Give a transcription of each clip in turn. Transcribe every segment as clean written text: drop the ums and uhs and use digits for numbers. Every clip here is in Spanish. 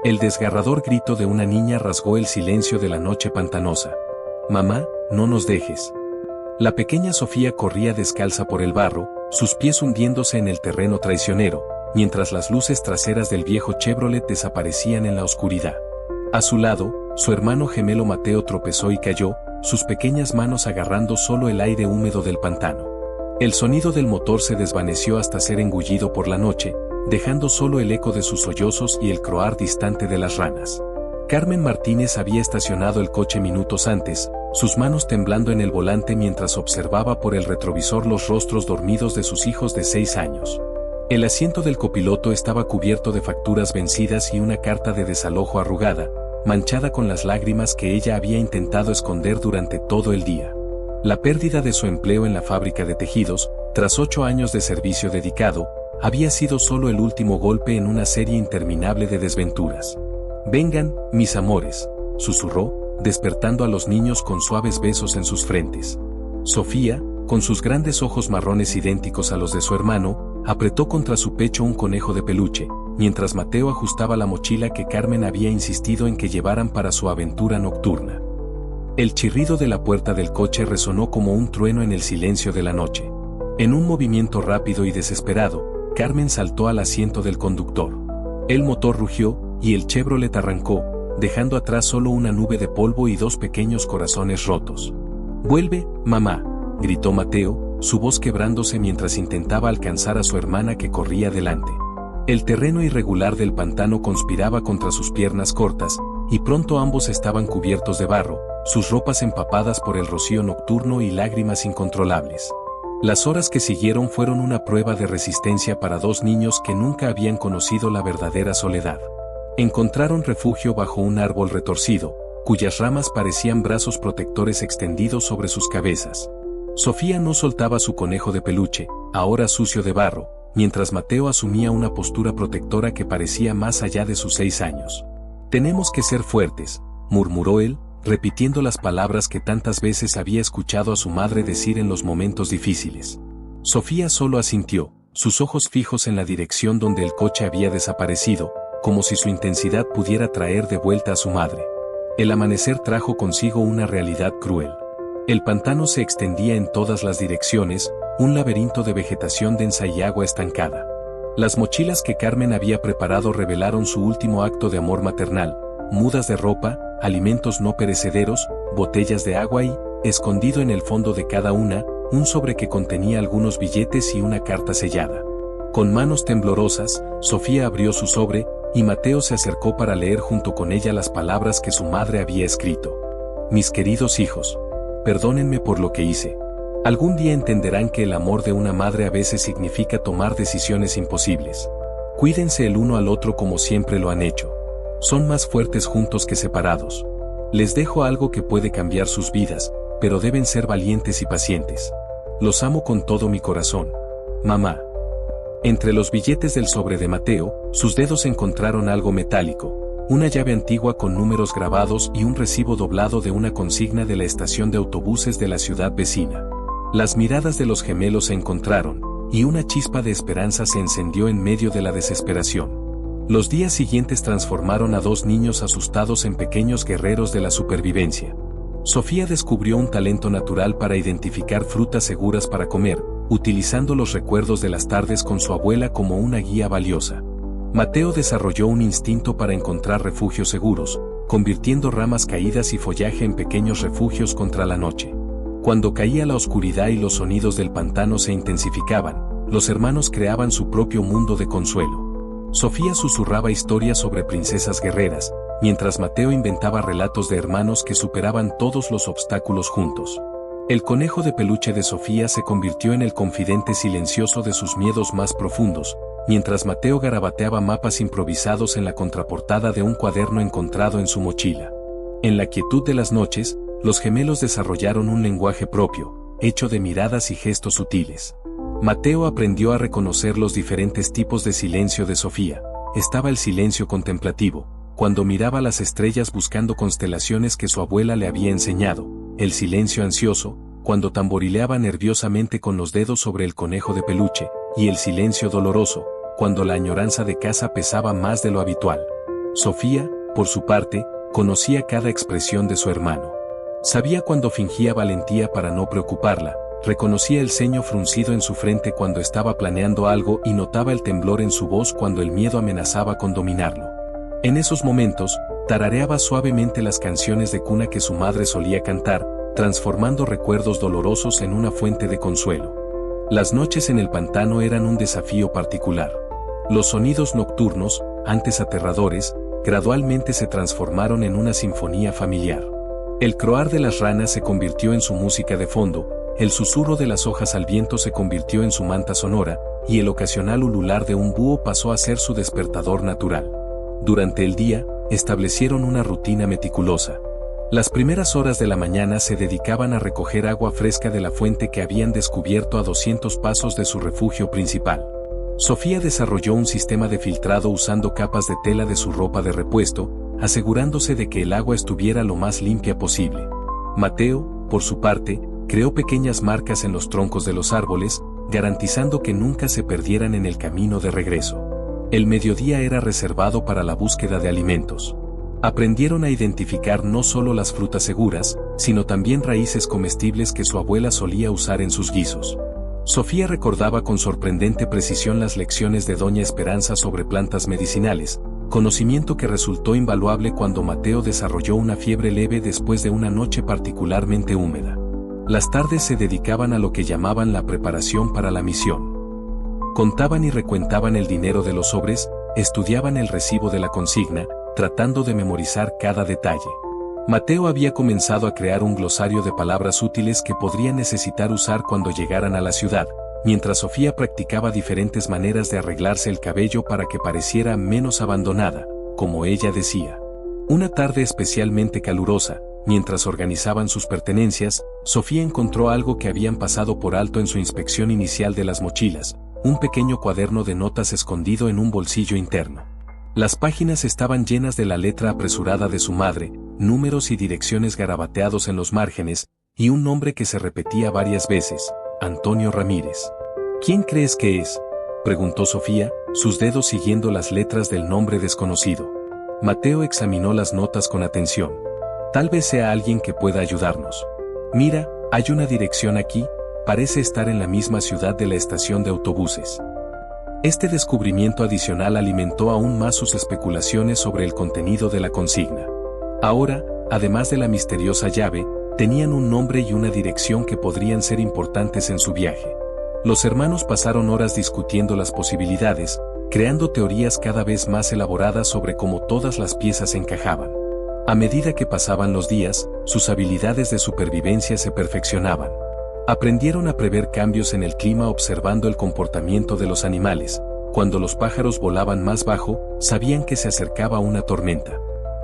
El desgarrador grito de una niña rasgó el silencio de la noche pantanosa. «Mamá, no nos dejes». La pequeña Sofía corría descalza por el barro, sus pies hundiéndose en el terreno traicionero, mientras las luces traseras del viejo Chevrolet desaparecían en la oscuridad. A su lado, su hermano gemelo Mateo tropezó y cayó, sus pequeñas manos agarrando solo el aire húmedo del pantano. El sonido del motor se desvaneció hasta ser engullido por la noche, dejando solo el eco de sus sollozos y el croar distante de las ranas. Carmen Martínez había estacionado el coche minutos antes, sus manos temblando en el volante mientras observaba por el retrovisor los rostros dormidos de sus hijos de 6 años. El asiento del copiloto estaba cubierto de facturas vencidas y una carta de desalojo arrugada, manchada con las lágrimas que ella había intentado esconder durante todo el día. La pérdida de su empleo en la fábrica de tejidos, tras 8 años de servicio dedicado, había sido solo el último golpe en una serie interminable de desventuras. «Vengan, mis amores», susurró, despertando a los niños con suaves besos en sus frentes. Sofía, con sus grandes ojos marrones idénticos a los de su hermano, apretó contra su pecho un conejo de peluche, mientras Mateo ajustaba la mochila que Carmen había insistido en que llevaran para su aventura nocturna. El chirrido de la puerta del coche resonó como un trueno en el silencio de la noche. En un movimiento rápido y desesperado, Carmen saltó al asiento del conductor. El motor rugió, y el Chevrolet arrancó, dejando atrás solo una nube de polvo y 2 pequeños corazones rotos. «Vuelve, mamá», gritó Mateo, su voz quebrándose mientras intentaba alcanzar a su hermana que corría delante. El terreno irregular del pantano conspiraba contra sus piernas cortas, y pronto ambos estaban cubiertos de barro, sus ropas empapadas por el rocío nocturno y lágrimas incontrolables. Las horas que siguieron fueron una prueba de resistencia para 2 niños que nunca habían conocido la verdadera soledad. Encontraron refugio bajo un árbol retorcido, cuyas ramas parecían brazos protectores extendidos sobre sus cabezas. Sofía no soltaba su conejo de peluche, ahora sucio de barro, mientras Mateo asumía una postura protectora que parecía más allá de sus 6 años. «Tenemos que ser fuertes», murmuró él, repitiendo las palabras que tantas veces había escuchado a su madre decir en los momentos difíciles. Sofía solo asintió, sus ojos fijos en la dirección donde el coche había desaparecido, como si su intensidad pudiera traer de vuelta a su madre. El amanecer trajo consigo una realidad cruel. El pantano se extendía en todas las direcciones, un laberinto de vegetación densa y agua estancada. Las mochilas que Carmen había preparado revelaron su último acto de amor maternal, mudas de ropa, alimentos no perecederos, botellas de agua y, escondido en el fondo de cada una, un sobre que contenía algunos billetes y una carta sellada. Con manos temblorosas, Sofía abrió su sobre, y Mateo se acercó para leer junto con ella las palabras que su madre había escrito. «Mis queridos hijos, perdónenme por lo que hice. Algún día entenderán que el amor de una madre a veces significa tomar decisiones imposibles. Cuídense el uno al otro como siempre lo han hecho. Son más fuertes juntos que separados. Les dejo algo que puede cambiar sus vidas, pero deben ser valientes y pacientes. Los amo con todo mi corazón. Mamá». Entre los billetes del sobre de Mateo, sus dedos encontraron algo metálico, una llave antigua con números grabados y un recibo doblado de una consigna de la estación de autobuses de la ciudad vecina. Las miradas de los gemelos se encontraron, y una chispa de esperanza se encendió en medio de la desesperación. Los días siguientes transformaron a 2 niños asustados en pequeños guerreros de la supervivencia. Sofía descubrió un talento natural para identificar frutas seguras para comer, utilizando los recuerdos de las tardes con su abuela como una guía valiosa. Mateo desarrolló un instinto para encontrar refugios seguros, convirtiendo ramas caídas y follaje en pequeños refugios contra la noche. Cuando caía la oscuridad y los sonidos del pantano se intensificaban, los hermanos creaban su propio mundo de consuelo. Sofía susurraba historias sobre princesas guerreras, mientras Mateo inventaba relatos de hermanos que superaban todos los obstáculos juntos. El conejo de peluche de Sofía se convirtió en el confidente silencioso de sus miedos más profundos, mientras Mateo garabateaba mapas improvisados en la contraportada de un cuaderno encontrado en su mochila. En la quietud de las noches, los gemelos desarrollaron un lenguaje propio, hecho de miradas y gestos sutiles. Mateo aprendió a reconocer los diferentes tipos de silencio de Sofía. Estaba el silencio contemplativo, cuando miraba las estrellas buscando constelaciones que su abuela le había enseñado, el silencio ansioso, cuando tamborileaba nerviosamente con los dedos sobre el conejo de peluche, y el silencio doloroso, cuando la añoranza de casa pesaba más de lo habitual. Sofía, por su parte, conocía cada expresión de su hermano. Sabía cuando fingía valentía para no preocuparla, reconocía el ceño fruncido en su frente cuando estaba planeando algo y notaba el temblor en su voz cuando el miedo amenazaba con dominarlo. En esos momentos, tarareaba suavemente las canciones de cuna que su madre solía cantar, transformando recuerdos dolorosos en una fuente de consuelo. Las noches en el pantano eran un desafío particular. Los sonidos nocturnos, antes aterradores, gradualmente se transformaron en una sinfonía familiar. El croar de las ranas se convirtió en su música de fondo, el susurro de las hojas al viento se convirtió en su manta sonora, y el ocasional ulular de un búho pasó a ser su despertador natural. Durante el día, establecieron una rutina meticulosa. Las primeras horas de la mañana se dedicaban a recoger agua fresca de la fuente que habían descubierto a 200 pasos de su refugio principal. Sofía desarrolló un sistema de filtrado usando capas de tela de su ropa de repuesto, asegurándose de que el agua estuviera lo más limpia posible. Mateo, por su parte, creó pequeñas marcas en los troncos de los árboles, garantizando que nunca se perdieran en el camino de regreso. El mediodía era reservado para la búsqueda de alimentos. Aprendieron a identificar no solo las frutas seguras, sino también raíces comestibles que su abuela solía usar en sus guisos. Sofía recordaba con sorprendente precisión las lecciones de Doña Esperanza sobre plantas medicinales, conocimiento que resultó invaluable cuando Mateo desarrolló una fiebre leve después de una noche particularmente húmeda. Las tardes se dedicaban a lo que llamaban la preparación para la misión. Contaban y recuentaban el dinero de los sobres, estudiaban el recibo de la consigna, tratando de memorizar cada detalle. Mateo había comenzado a crear un glosario de palabras útiles que podrían necesitar usar cuando llegaran a la ciudad, mientras Sofía practicaba diferentes maneras de arreglarse el cabello para que pareciera menos abandonada, como ella decía. Una tarde especialmente calurosa, mientras organizaban sus pertenencias, Sofía encontró algo que habían pasado por alto en su inspección inicial de las mochilas, un pequeño cuaderno de notas escondido en un bolsillo interno. Las páginas estaban llenas de la letra apresurada de su madre, números y direcciones garabateados en los márgenes, y un nombre que se repetía varias veces, Antonio Ramírez. ¿Quién crees que es?, preguntó Sofía, sus dedos siguiendo las letras del nombre desconocido. Mateo examinó las notas con atención. Tal vez sea alguien que pueda ayudarnos. Mira, hay una dirección aquí, parece estar en la misma ciudad de la estación de autobuses. Este descubrimiento adicional alimentó aún más sus especulaciones sobre el contenido de la consigna. Ahora, además de la misteriosa llave, tenían un nombre y una dirección que podrían ser importantes en su viaje. Los hermanos pasaron horas discutiendo las posibilidades, creando teorías cada vez más elaboradas sobre cómo todas las piezas encajaban. A medida que pasaban los días, sus habilidades de supervivencia se perfeccionaban. Aprendieron a prever cambios en el clima observando el comportamiento de los animales. Cuando los pájaros volaban más bajo, sabían que se acercaba una tormenta.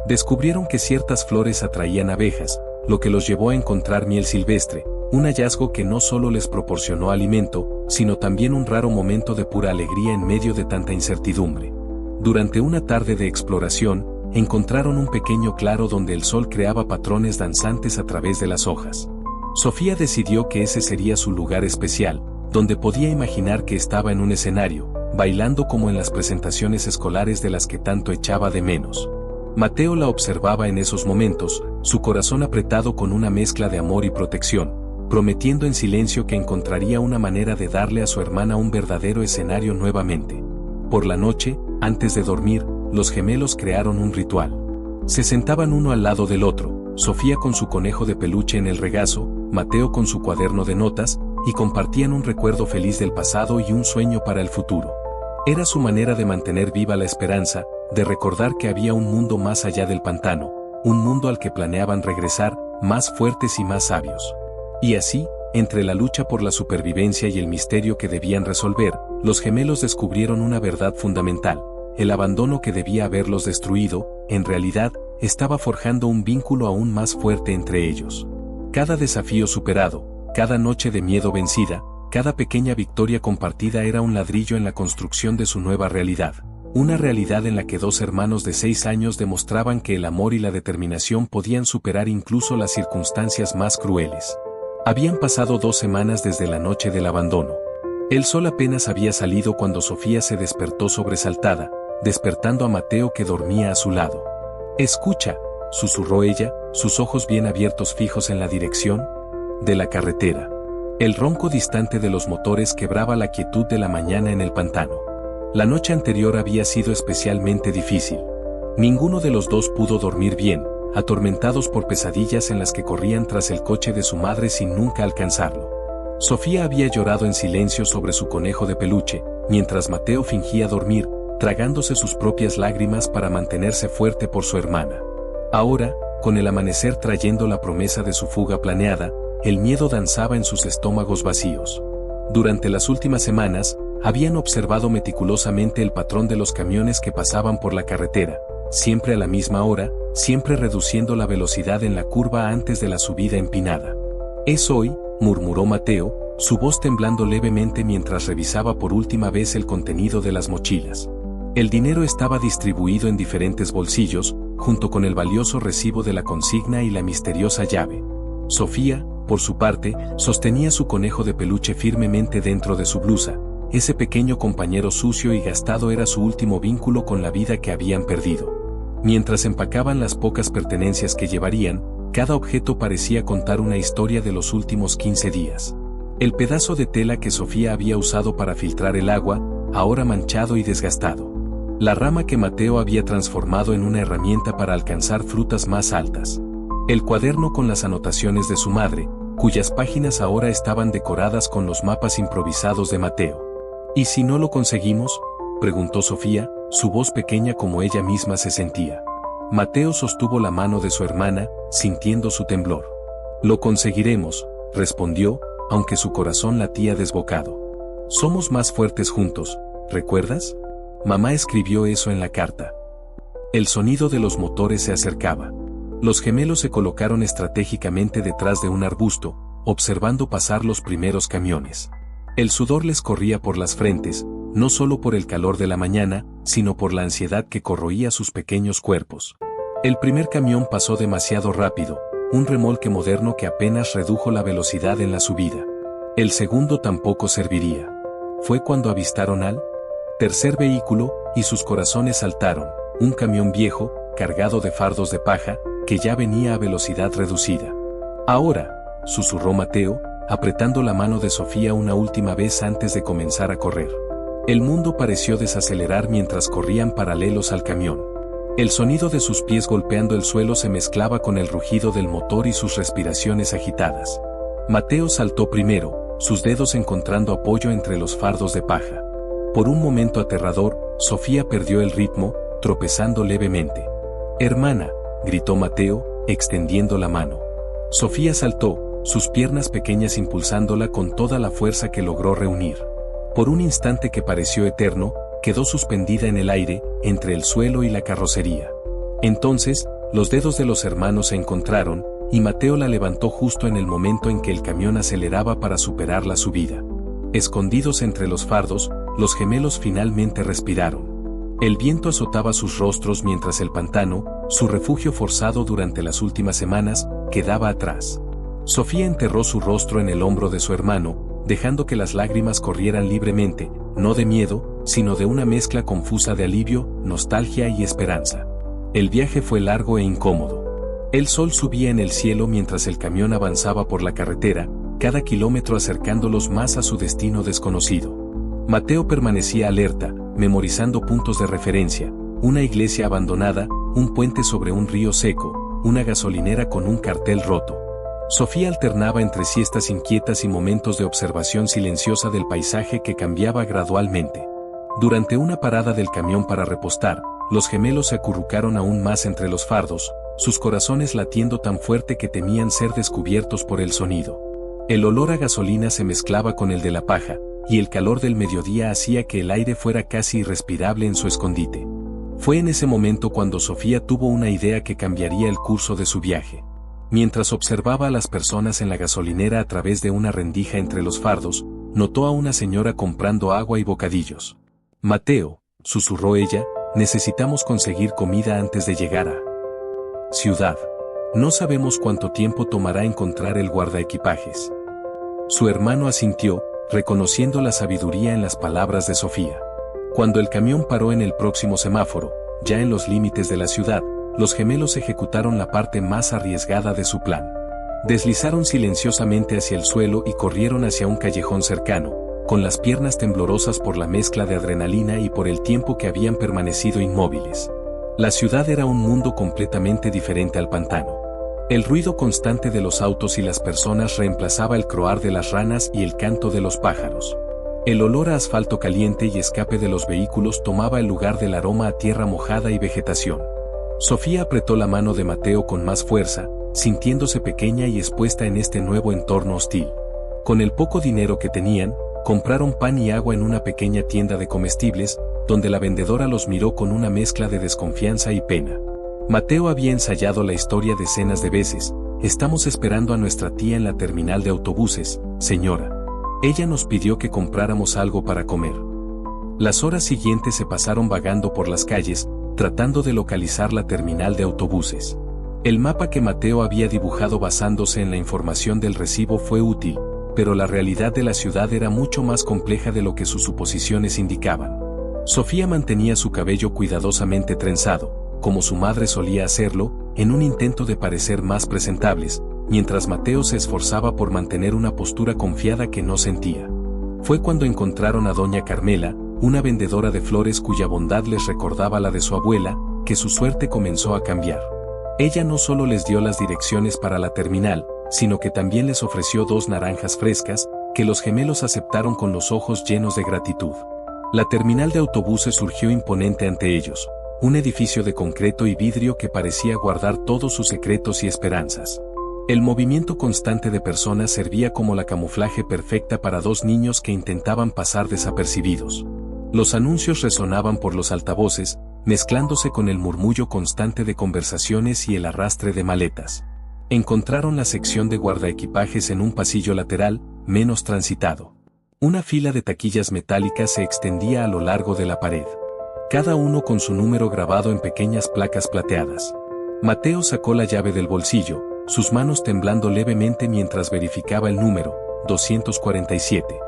Descubrieron que ciertas flores atraían abejas, lo que los llevó a encontrar miel silvestre, un hallazgo que no solo les proporcionó alimento, sino también un raro momento de pura alegría en medio de tanta incertidumbre. Durante una tarde de exploración, encontraron un pequeño claro donde el sol creaba patrones danzantes a través de las hojas. Sofía decidió que ese sería su lugar especial, donde podía imaginar que estaba en un escenario, bailando como en las presentaciones escolares de las que tanto echaba de menos. Mateo la observaba en esos momentos, su corazón apretado con una mezcla de amor y protección, prometiendo en silencio que encontraría una manera de darle a su hermana un verdadero escenario nuevamente. Por la noche, antes de dormir, los gemelos crearon un ritual. Se sentaban uno al lado del otro, Sofía con su conejo de peluche en el regazo, Mateo con su cuaderno de notas, y compartían un recuerdo feliz del pasado y un sueño para el futuro. Era su manera de mantener viva la esperanza, de recordar que había un mundo más allá del pantano, un mundo al que planeaban regresar, más fuertes y más sabios. Y así, entre la lucha por la supervivencia y el misterio que debían resolver, los gemelos descubrieron una verdad fundamental: el abandono que debía haberlos destruido, en realidad, estaba forjando un vínculo aún más fuerte entre ellos. Cada desafío superado, cada noche de miedo vencida, cada pequeña victoria compartida era un ladrillo en la construcción de su nueva realidad. Una realidad en la que dos hermanos de 6 años demostraban que el amor y la determinación podían superar incluso las circunstancias más crueles. Habían pasado 2 semanas desde la noche del abandono. El sol apenas había salido cuando Sofía se despertó sobresaltada, despertando a Mateo que dormía a su lado. «Escucha», susurró ella, sus ojos bien abiertos fijos en la dirección de la carretera. El ronco distante de los motores quebraba la quietud de la mañana en el pantano. La noche anterior había sido especialmente difícil. Ninguno de los dos pudo dormir bien, atormentados por pesadillas en las que corrían tras el coche de su madre sin nunca alcanzarlo. Sofía había llorado en silencio sobre su conejo de peluche, mientras Mateo fingía dormir, tragándose sus propias lágrimas para mantenerse fuerte por su hermana. Ahora, con el amanecer trayendo la promesa de su fuga planeada, el miedo danzaba en sus estómagos vacíos. Durante las últimas semanas, habían observado meticulosamente el patrón de los camiones que pasaban por la carretera, siempre a la misma hora, siempre reduciendo la velocidad en la curva antes de la subida empinada. «Es hoy», murmuró Mateo, su voz temblando levemente mientras revisaba por última vez el contenido de las mochilas. El dinero estaba distribuido en diferentes bolsillos, junto con el valioso recibo de la consigna y la misteriosa llave. Sofía, por su parte, sostenía su conejo de peluche firmemente dentro de su blusa. Ese pequeño compañero sucio y gastado era su último vínculo con la vida que habían perdido. Mientras empacaban las pocas pertenencias que llevarían, cada objeto parecía contar una historia de los últimos 15 días. El pedazo de tela que Sofía había usado para filtrar el agua, ahora manchado y desgastado. La rama que Mateo había transformado en una herramienta para alcanzar frutas más altas. El cuaderno con las anotaciones de su madre, cuyas páginas ahora estaban decoradas con los mapas improvisados de Mateo. «¿Y si no lo conseguimos?», preguntó Sofía, su voz pequeña como ella misma se sentía. Mateo sostuvo la mano de su hermana, sintiendo su temblor. «Lo conseguiremos», respondió, aunque su corazón latía desbocado. «Somos más fuertes juntos, ¿recuerdas? Mamá escribió eso en la carta». El sonido de los motores se acercaba. Los gemelos se colocaron estratégicamente detrás de un arbusto, observando pasar los primeros camiones. El sudor les corría por las frentes, no solo por el calor de la mañana, sino por la ansiedad que corroía sus pequeños cuerpos. El primer camión pasó demasiado rápido, un remolque moderno que apenas redujo la velocidad en la subida. El segundo tampoco serviría. Fue cuando avistaron al tercer vehículo, y sus corazones saltaron, un camión viejo, cargado de fardos de paja, que ya venía a velocidad reducida. «Ahora», susurró Mateo, apretando la mano de Sofía una última vez antes de comenzar a correr. El mundo pareció desacelerar mientras corrían paralelos al camión. El sonido de sus pies golpeando el suelo se mezclaba con el rugido del motor y sus respiraciones agitadas. Mateo saltó primero, sus dedos encontrando apoyo entre los fardos de paja. Por un momento aterrador, Sofía perdió el ritmo, tropezando levemente. «Hermana», gritó Mateo, extendiendo la mano. Sofía saltó, sus piernas pequeñas impulsándola con toda la fuerza que logró reunir. Por un instante que pareció eterno, quedó suspendida en el aire, entre el suelo y la carrocería. Entonces, los dedos de los hermanos se encontraron, y Mateo la levantó justo en el momento en que el camión aceleraba para superar la subida. Escondidos entre los fardos, los gemelos finalmente respiraron. El viento azotaba sus rostros mientras el pantano, su refugio forzado durante las últimas semanas, quedaba atrás. Sofía enterró su rostro en el hombro de su hermano, dejando que las lágrimas corrieran libremente, no de miedo, sino de una mezcla confusa de alivio, nostalgia y esperanza. El viaje fue largo e incómodo. El sol subía en el cielo mientras el camión avanzaba por la carretera, cada kilómetro acercándolos más a su destino desconocido. Mateo permanecía alerta, memorizando puntos de referencia, una iglesia abandonada, un puente sobre un río seco, una gasolinera con un cartel roto. Sofía alternaba entre siestas inquietas y momentos de observación silenciosa del paisaje que cambiaba gradualmente. Durante una parada del camión para repostar, los gemelos se acurrucaron aún más entre los fardos, sus corazones latiendo tan fuerte que temían ser descubiertos por el sonido. El olor a gasolina se mezclaba con el de la paja, y el calor del mediodía hacía que el aire fuera casi irrespirable en su escondite. Fue en ese momento cuando Sofía tuvo una idea que cambiaría el curso de su viaje. Mientras observaba a las personas en la gasolinera a través de una rendija entre los fardos, notó a una señora comprando agua y bocadillos. «Mateo», susurró ella, «necesitamos conseguir comida antes de llegar a ciudad. No sabemos cuánto tiempo tomará encontrar el guardaequipajes». Su hermano asintió, reconociendo la sabiduría en las palabras de Sofía. Cuando el camión paró en el próximo semáforo, ya en los límites de la ciudad, los gemelos ejecutaron la parte más arriesgada de su plan. Deslizaron silenciosamente hacia el suelo y corrieron hacia un callejón cercano, con las piernas temblorosas por la mezcla de adrenalina y por el tiempo que habían permanecido inmóviles. La ciudad era un mundo completamente diferente al pantano. El ruido constante de los autos y las personas reemplazaba el croar de las ranas y el canto de los pájaros. El olor a asfalto caliente y escape de los vehículos tomaba el lugar del aroma a tierra mojada y vegetación. Sofía apretó la mano de Mateo con más fuerza, sintiéndose pequeña y expuesta en este nuevo entorno hostil. Con el poco dinero que tenían, compraron pan y agua en una pequeña tienda de comestibles, donde la vendedora los miró con una mezcla de desconfianza y pena. Mateo había ensayado la historia decenas de veces. Estamos esperando a nuestra tía en la terminal de autobuses, señora. Ella nos pidió que compráramos algo para comer. Las horas siguientes se pasaron vagando por las calles, tratando de localizar la terminal de autobuses. El mapa que Mateo había dibujado basándose en la información del recibo fue útil, pero la realidad de la ciudad era mucho más compleja de lo que sus suposiciones indicaban. Sofía mantenía su cabello cuidadosamente trenzado, como su madre solía hacerlo, en un intento de parecer más presentables, mientras Mateo se esforzaba por mantener una postura confiada que no sentía. Fue cuando encontraron a doña Carmela, una vendedora de flores cuya bondad les recordaba la de su abuela, que su suerte comenzó a cambiar. Ella no solo les dio las direcciones para la terminal, sino que también les ofreció 2 naranjas frescas, que los gemelos aceptaron con los ojos llenos de gratitud. La terminal de autobuses surgió imponente ante ellos, un edificio de concreto y vidrio que parecía guardar todos sus secretos y esperanzas. El movimiento constante de personas servía como la camuflaje perfecta para 2 niños que intentaban pasar desapercibidos. Los anuncios resonaban por los altavoces, mezclándose con el murmullo constante de conversaciones y el arrastre de maletas. Encontraron la sección de guardaequipajes en un pasillo lateral, menos transitado. Una fila de taquillas metálicas se extendía a lo largo de la pared. Cada uno con su número grabado en pequeñas placas plateadas. Mateo sacó la llave del bolsillo, sus manos temblando levemente mientras verificaba el número, 247.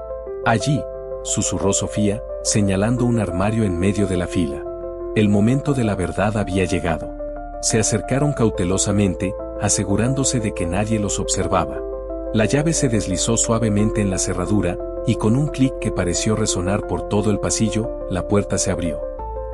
Allí, susurró Sofía, señalando un armario en medio de la fila. El momento de la verdad había llegado. Se acercaron cautelosamente, asegurándose de que nadie los observaba. La llave se deslizó suavemente en la cerradura, y con un clic que pareció resonar por todo el pasillo, la puerta se abrió.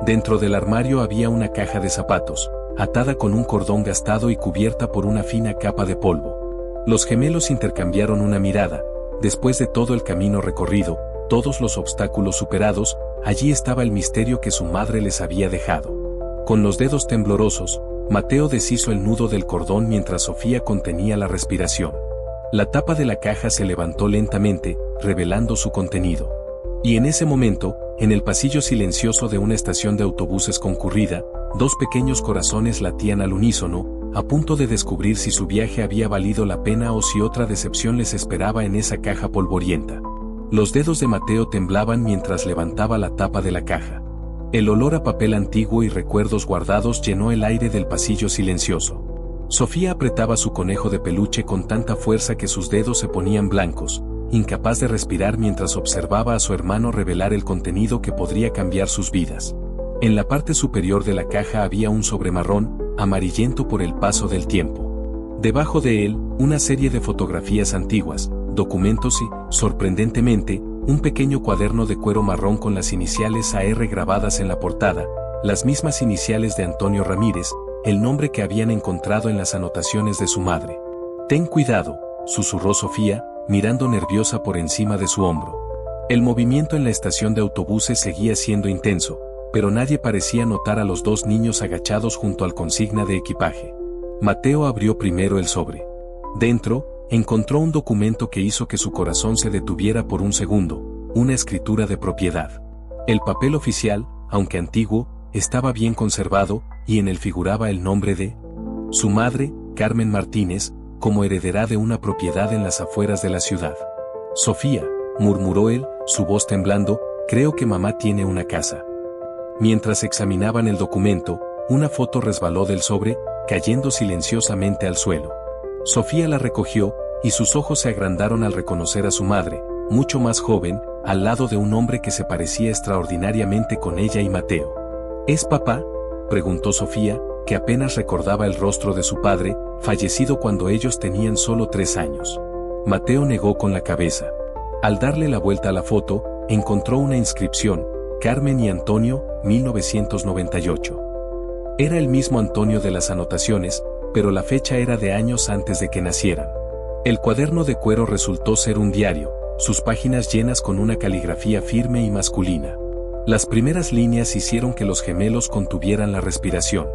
Dentro del armario había una caja de zapatos, atada con un cordón gastado y cubierta por una fina capa de polvo. Los gemelos intercambiaron una mirada. Después de todo el camino recorrido, todos los obstáculos superados, allí estaba el misterio que su madre les había dejado. Con los dedos temblorosos, Mateo deshizo el nudo del cordón mientras Sofía contenía la respiración. La tapa de la caja se levantó lentamente, revelando su contenido. Y en ese momento, en el pasillo silencioso de una estación de autobuses concurrida, 2 pequeños corazones latían al unísono, a punto de descubrir si su viaje había valido la pena o si otra decepción les esperaba en esa caja polvorienta. Los dedos de Mateo temblaban mientras levantaba la tapa de la caja. El olor a papel antiguo y recuerdos guardados llenó el aire del pasillo silencioso. Sofía apretaba su conejo de peluche con tanta fuerza que sus dedos se ponían blancos, incapaz de respirar mientras observaba a su hermano revelar el contenido que podría cambiar sus vidas. En la parte superior de la caja había un sobre marrón, amarillento por el paso del tiempo. Debajo de él, una serie de fotografías antiguas, documentos y, sorprendentemente, un pequeño cuaderno de cuero marrón con las iniciales AR grabadas en la portada, las mismas iniciales de Antonio Ramírez, el nombre que habían encontrado en las anotaciones de su madre. «Ten cuidado», susurró Sofía, mirando nerviosa por encima de su hombro. El movimiento en la estación de autobuses seguía siendo intenso, pero nadie parecía notar a los 2 niños agachados junto al consigna de equipaje. Mateo abrió primero el sobre. Dentro, encontró un documento que hizo que su corazón se detuviera por un segundo, una escritura de propiedad. El papel oficial, aunque antiguo, estaba bien conservado, y en él figuraba el nombre de su madre, Carmen Martínez, como heredera de una propiedad en las afueras de la ciudad. «Sofía», murmuró él, su voz temblando, «creo que mamá tiene una casa». Mientras examinaban el documento, una foto resbaló del sobre, cayendo silenciosamente al suelo. Sofía la recogió, y sus ojos se agrandaron al reconocer a su madre, mucho más joven, al lado de un hombre que se parecía extraordinariamente con ella y Mateo. ¿Es papá?, preguntó Sofía, que apenas recordaba el rostro de su padre, fallecido cuando ellos tenían solo 3 años. Mateo negó con la cabeza. Al darle la vuelta a la foto, encontró una inscripción: Carmen y Antonio, 1998. Era el mismo Antonio de las anotaciones, pero la fecha era de años antes de que nacieran. El cuaderno de cuero resultó ser un diario, sus páginas llenas con una caligrafía firme y masculina. Las primeras líneas hicieron que los gemelos contuvieran la respiración.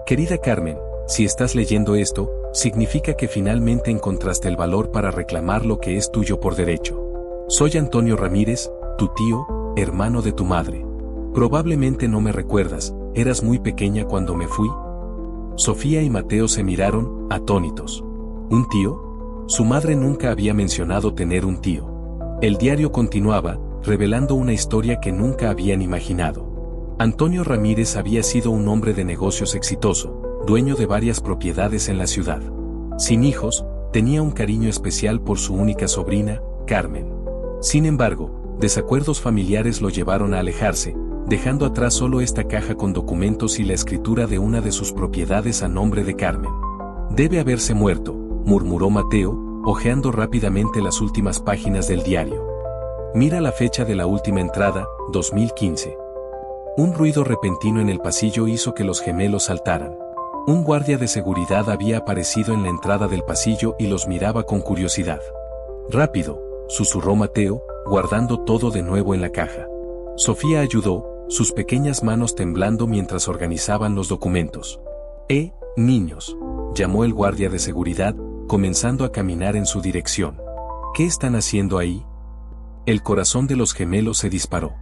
Querida Carmen, si estás leyendo esto, significa que finalmente encontraste el valor para reclamar lo que es tuyo por derecho. Soy Antonio Ramírez, tu tío, hermano de tu madre. Probablemente no me recuerdas, eras muy pequeña cuando me fui. Sofía y Mateo se miraron, atónitos. ¿Un tío? Su madre nunca había mencionado tener un tío. El diario continuaba, revelando una historia que nunca habían imaginado. Antonio Ramírez había sido un hombre de negocios exitoso, dueño de varias propiedades en la ciudad. Sin hijos, tenía un cariño especial por su única sobrina, Carmen. Sin embargo, desacuerdos familiares lo llevaron a alejarse, dejando atrás solo esta caja con documentos y la escritura de una de sus propiedades a nombre de Carmen. Debe haberse muerto, murmuró Mateo, hojeando rápidamente las últimas páginas del diario. Mira la fecha de la última entrada, 2015. Un ruido repentino en el pasillo hizo que los gemelos saltaran. Un guardia de seguridad había aparecido en la entrada del pasillo y los miraba con curiosidad. Rápido, susurró Mateo, guardando todo de nuevo en la caja. Sofía ayudó, sus pequeñas manos temblando mientras organizaban los documentos. Niños, llamó el guardia de seguridad, comenzando a caminar en su dirección. ¿Qué están haciendo ahí? El corazón de los gemelos se disparó.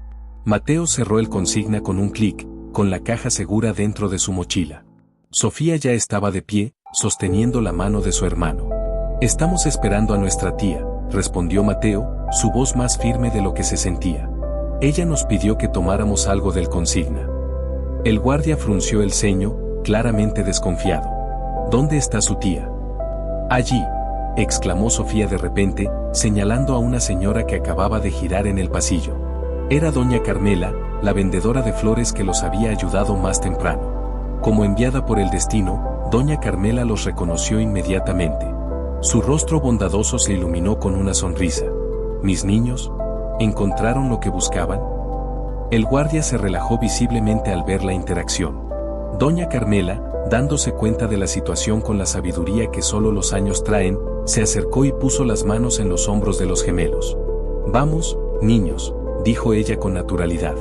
Mateo cerró el consigna con un clic, con la caja segura dentro de su mochila. Sofía ya estaba de pie, sosteniendo la mano de su hermano. Estamos esperando a nuestra tía, respondió Mateo, su voz más firme de lo que se sentía. Ella nos pidió que tomáramos algo del consigna. El guardia frunció el ceño, claramente desconfiado. ¿Dónde está su tía? Allí, exclamó Sofía de repente, señalando a una señora que acababa de girar en el pasillo. Era doña Carmela, la vendedora de flores que los había ayudado más temprano. Como enviada por el destino, doña Carmela los reconoció inmediatamente. Su rostro bondadoso se iluminó con una sonrisa. ¿Mis niños? ¿Encontraron lo que buscaban? El guardia se relajó visiblemente al ver la interacción. Doña Carmela, dándose cuenta de la situación con la sabiduría que solo los años traen, se acercó y puso las manos en los hombros de los gemelos. Vamos, niños, dijo ella con naturalidad.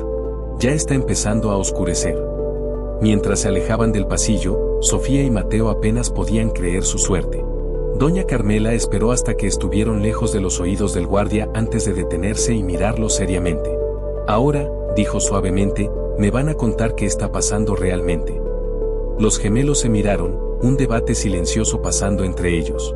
Ya está empezando a oscurecer. Mientras se alejaban del pasillo, Sofía y Mateo apenas podían creer su suerte. Doña Carmela esperó hasta que estuvieron lejos de los oídos del guardia antes de detenerse y mirarlo seriamente. Ahora, dijo suavemente, me van a contar qué está pasando realmente. Los gemelos se miraron, un debate silencioso pasando entre ellos.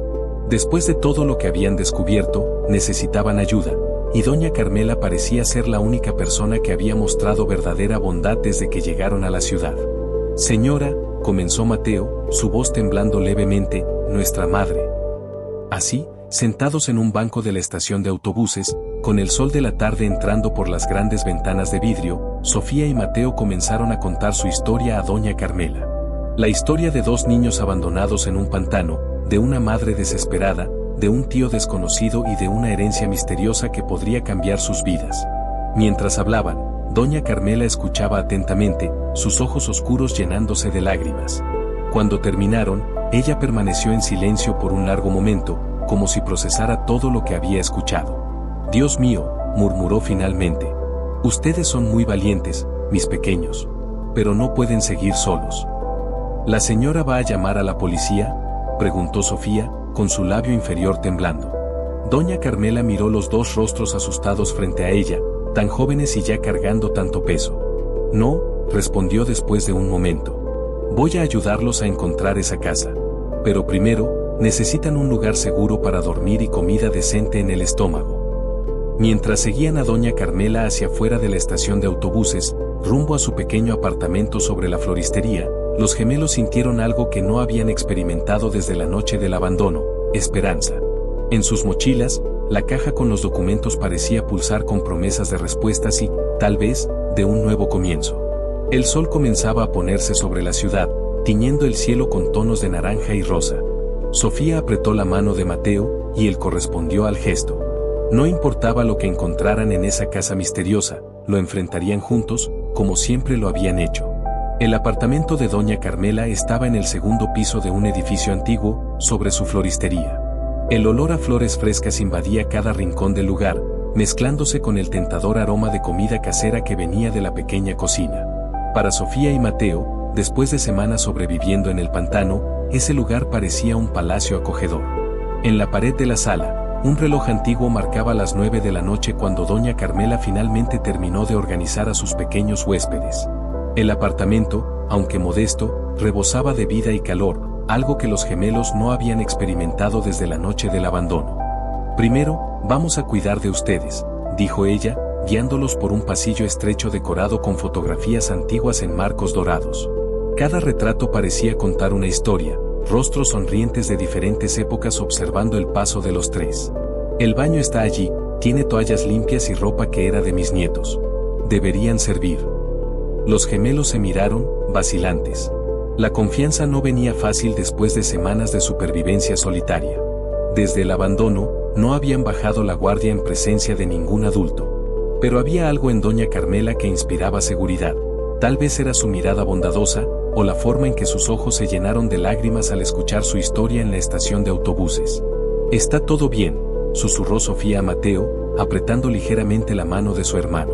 Después de todo lo que habían descubierto, necesitaban ayuda, y doña Carmela parecía ser la única persona que había mostrado verdadera bondad desde que llegaron a la ciudad. Señora, comenzó Mateo, su voz temblando levemente, nuestra madre. Así, sentados en un banco de la estación de autobuses, con el sol de la tarde entrando por las grandes ventanas de vidrio, Sofía y Mateo comenzaron a contar su historia a doña Carmela. La historia de 2 niños abandonados en un pantano, de una madre desesperada, de un tío desconocido y de una herencia misteriosa que podría cambiar sus vidas. Mientras hablaban, doña Carmela escuchaba atentamente, sus ojos oscuros llenándose de lágrimas. Cuando terminaron, ella permaneció en silencio por un largo momento, como si procesara todo lo que había escuchado. Dios mío, murmuró finalmente. Ustedes son muy valientes, mis pequeños. Pero no pueden seguir solos. ¿La señora va a llamar a la policía?, preguntó Sofía, con su labio inferior temblando. Doña Carmela miró los 2 rostros asustados frente a ella, tan jóvenes y ya cargando tanto peso. No, respondió después de un momento. Voy a ayudarlos a encontrar esa casa. Pero primero, necesitan un lugar seguro para dormir y comida decente en el estómago. Mientras seguían a doña Carmela hacia afuera de la estación de autobuses, rumbo a su pequeño apartamento sobre la floristería, los gemelos sintieron algo que no habían experimentado desde la noche del abandono: esperanza. En sus mochilas, la caja con los documentos parecía pulsar con promesas de respuestas y, tal vez, de un nuevo comienzo. El sol comenzaba a ponerse sobre la ciudad, tiñendo el cielo con tonos de naranja y rosa. Sofía apretó la mano de Mateo, y él correspondió al gesto. No importaba lo que encontraran en esa casa misteriosa, lo enfrentarían juntos, como siempre lo habían hecho. El apartamento de doña Carmela estaba en el segundo piso de un edificio antiguo, sobre su floristería. El olor a flores frescas invadía cada rincón del lugar, mezclándose con el tentador aroma de comida casera que venía de la pequeña cocina. Para Sofía y Mateo, después de semanas sobreviviendo en el pantano, ese lugar parecía un palacio acogedor. En la pared de la sala, un reloj antiguo marcaba las 9 de la noche cuando doña Carmela finalmente terminó de organizar a sus pequeños huéspedes. El apartamento, aunque modesto, rebosaba de vida y calor, algo que los gemelos no habían experimentado desde la noche del abandono. Primero, vamos a cuidar de ustedes, dijo ella, guiándolos por un pasillo estrecho decorado con fotografías antiguas en marcos dorados. Cada retrato parecía contar una historia, rostros sonrientes de diferentes épocas observando el paso de los tres. El baño está allí, tiene toallas limpias y ropa que era de mis nietos. Deberían servir. Los gemelos se miraron, vacilantes. La confianza no venía fácil después de semanas de supervivencia solitaria. Desde el abandono, no habían bajado la guardia en presencia de ningún adulto. Pero había algo en doña Carmela que inspiraba seguridad. Tal vez era su mirada bondadosa, o la forma en que sus ojos se llenaron de lágrimas al escuchar su historia en la estación de autobuses. «Está todo bien», susurró Sofía a Mateo, apretando ligeramente la mano de su hermano.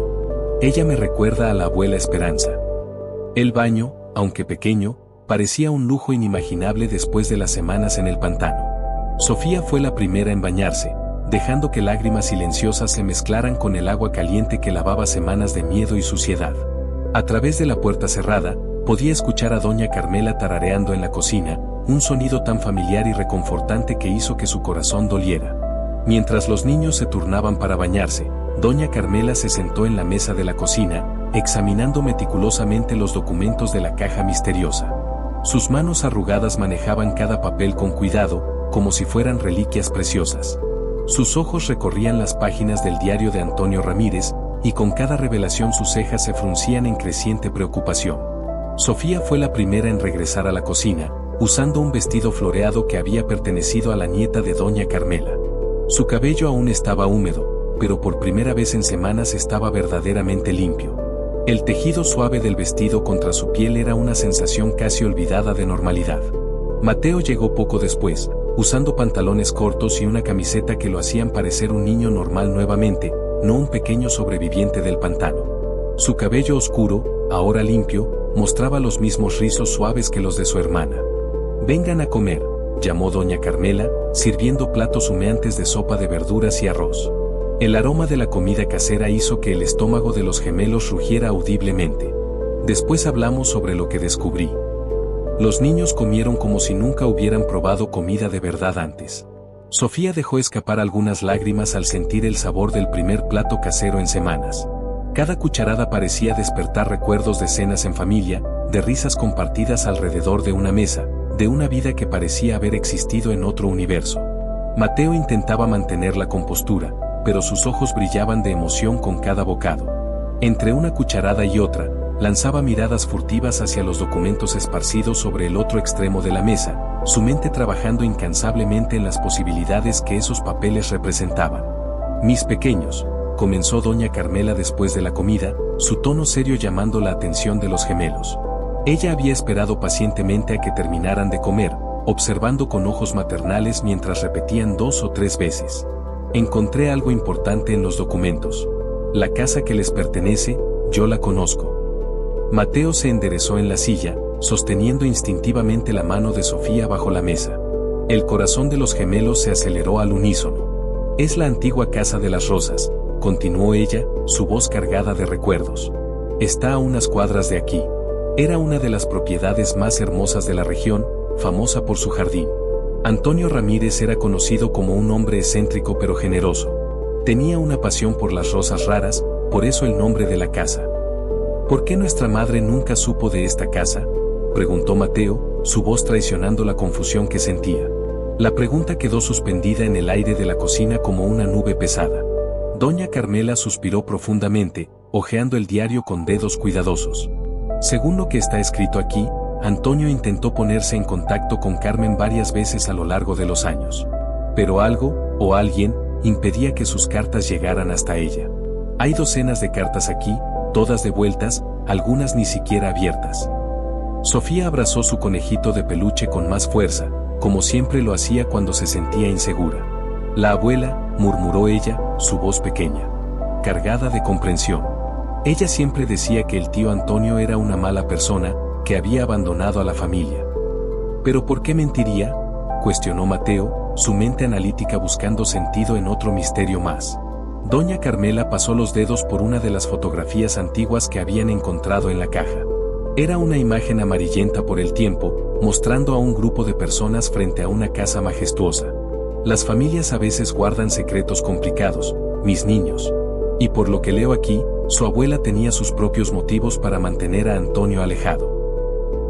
«Ella me recuerda a la abuela Esperanza». El baño, aunque pequeño, parecía un lujo inimaginable después de las semanas en el pantano. Sofía fue la primera en bañarse, dejando que lágrimas silenciosas se mezclaran con el agua caliente que lavaba semanas de miedo y suciedad. A través de la puerta cerrada, podía escuchar a doña Carmela tarareando en la cocina, un sonido tan familiar y reconfortante que hizo que su corazón doliera. Mientras los niños se turnaban para bañarse, doña Carmela se sentó en la mesa de la cocina, examinando meticulosamente los documentos de la caja misteriosa. Sus manos arrugadas manejaban cada papel con cuidado, como si fueran reliquias preciosas. Sus ojos recorrían las páginas del diario de Antonio Ramírez, y con cada revelación sus cejas se fruncían en creciente preocupación. Sofía fue la primera en regresar a la cocina, usando un vestido floreado que había pertenecido a la nieta de doña Carmela. Su cabello aún estaba húmedo, pero por primera vez en semanas estaba verdaderamente limpio. El tejido suave del vestido contra su piel era una sensación casi olvidada de normalidad. Mateo llegó poco después, usando pantalones cortos y una camiseta que lo hacían parecer un niño normal nuevamente, no un pequeño sobreviviente del pantano. Su cabello oscuro, ahora limpio, mostraba los mismos rizos suaves que los de su hermana. «Vengan a comer», llamó doña Carmela, sirviendo platos humeantes de sopa de verduras y arroz. El aroma de la comida casera hizo que el estómago de los gemelos rugiera audiblemente. Después hablamos sobre lo que descubrí. Los niños comieron como si nunca hubieran probado comida de verdad antes. Sofía dejó escapar algunas lágrimas al sentir el sabor del primer plato casero en semanas. Cada cucharada parecía despertar recuerdos de cenas en familia, de risas compartidas alrededor de una mesa, de una vida que parecía haber existido en otro universo. Mateo intentaba mantener la compostura, pero sus ojos brillaban de emoción con cada bocado. Entre una cucharada y otra, lanzaba miradas furtivas hacia los documentos esparcidos sobre el otro extremo de la mesa, su mente trabajando incansablemente en las posibilidades que esos papeles representaban. «Mis pequeños», comenzó doña Carmela después de la comida, su tono serio llamando la atención de los gemelos. Ella había esperado pacientemente a que terminaran de comer, observando con ojos maternales mientras repetían 2 o 3 veces. «Encontré algo importante en los documentos. La casa que les pertenece, yo la conozco». Mateo se enderezó en la silla, sosteniendo instintivamente la mano de Sofía bajo la mesa. El corazón de los gemelos se aceleró al unísono. «Es la antigua casa de las Rosas», continuó ella, su voz cargada de recuerdos. «Está a unas cuadras de aquí. Era una de las propiedades más hermosas de la región, famosa por su jardín. Antonio Ramírez era conocido como un hombre excéntrico pero generoso. Tenía una pasión por las rosas raras, por eso el nombre de la casa». «¿Por qué nuestra madre nunca supo de esta casa?», preguntó Mateo, su voz traicionando la confusión que sentía. La pregunta quedó suspendida en el aire de la cocina como una nube pesada. Doña Carmela suspiró profundamente, hojeando el diario con dedos cuidadosos. Según lo que está escrito aquí, Antonio intentó ponerse en contacto con Carmen varias veces a lo largo de los años. Pero algo, o alguien, impedía que sus cartas llegaran hasta ella. Hay docenas de cartas aquí, todas devueltas, algunas ni siquiera abiertas. Sofía abrazó su conejito de peluche con más fuerza, como siempre lo hacía cuando se sentía insegura. La abuela, murmuró ella, su voz pequeña, cargada de comprensión. Ella siempre decía que el tío Antonio era una mala persona, que había abandonado a la familia. ¿Pero por qué mentiría?, cuestionó Mateo, su mente analítica buscando sentido en otro misterio más. Doña Carmela pasó los dedos por una de las fotografías antiguas que habían encontrado en la caja. Era una imagen amarillenta por el tiempo, mostrando a un grupo de personas frente a una casa majestuosa. Las familias a veces guardan secretos complicados, mis niños. Y por lo que leo aquí, su abuela tenía sus propios motivos para mantener a Antonio alejado.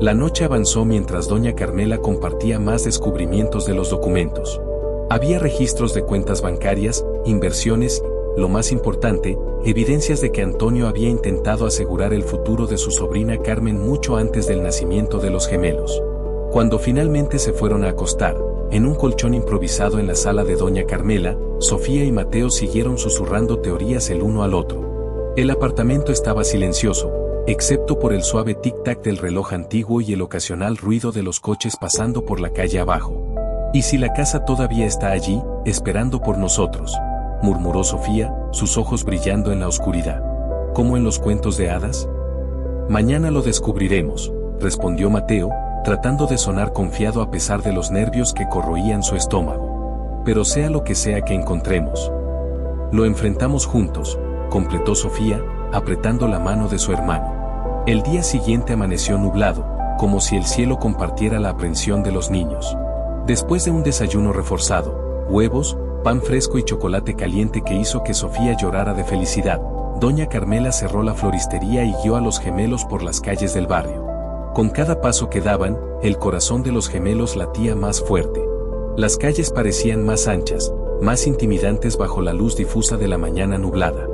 La noche avanzó mientras doña Carmela compartía más descubrimientos de los documentos. Había registros de cuentas bancarias, inversiones y, lo más importante, evidencias de que Antonio había intentado asegurar el futuro de su sobrina Carmen mucho antes del nacimiento de los gemelos. Cuando finalmente se fueron a acostar, en un colchón improvisado en la sala de doña Carmela, Sofía y Mateo siguieron susurrando teorías el uno al otro. El apartamento estaba silencioso, excepto por el suave tic-tac del reloj antiguo y el ocasional ruido de los coches pasando por la calle abajo. ¿Y si la casa todavía está allí, esperando por nosotros?, murmuró Sofía, sus ojos brillando en la oscuridad. ¿Como en los cuentos de hadas? Mañana lo descubriremos, respondió Mateo, tratando de sonar confiado a pesar de los nervios que corroían su estómago. Pero sea lo que sea que encontremos, lo enfrentamos juntos, completó Sofía, apretando la mano de su hermano. El día siguiente amaneció nublado, como si el cielo compartiera la aprensión de los niños. Después de un desayuno reforzado, huevos, pan fresco y chocolate caliente que hizo que Sofía llorara de felicidad, doña Carmela cerró la floristería y guió a los gemelos por las calles del barrio. Con cada paso que daban, el corazón de los gemelos latía más fuerte. Las calles parecían más anchas, más intimidantes bajo la luz difusa de la mañana nublada.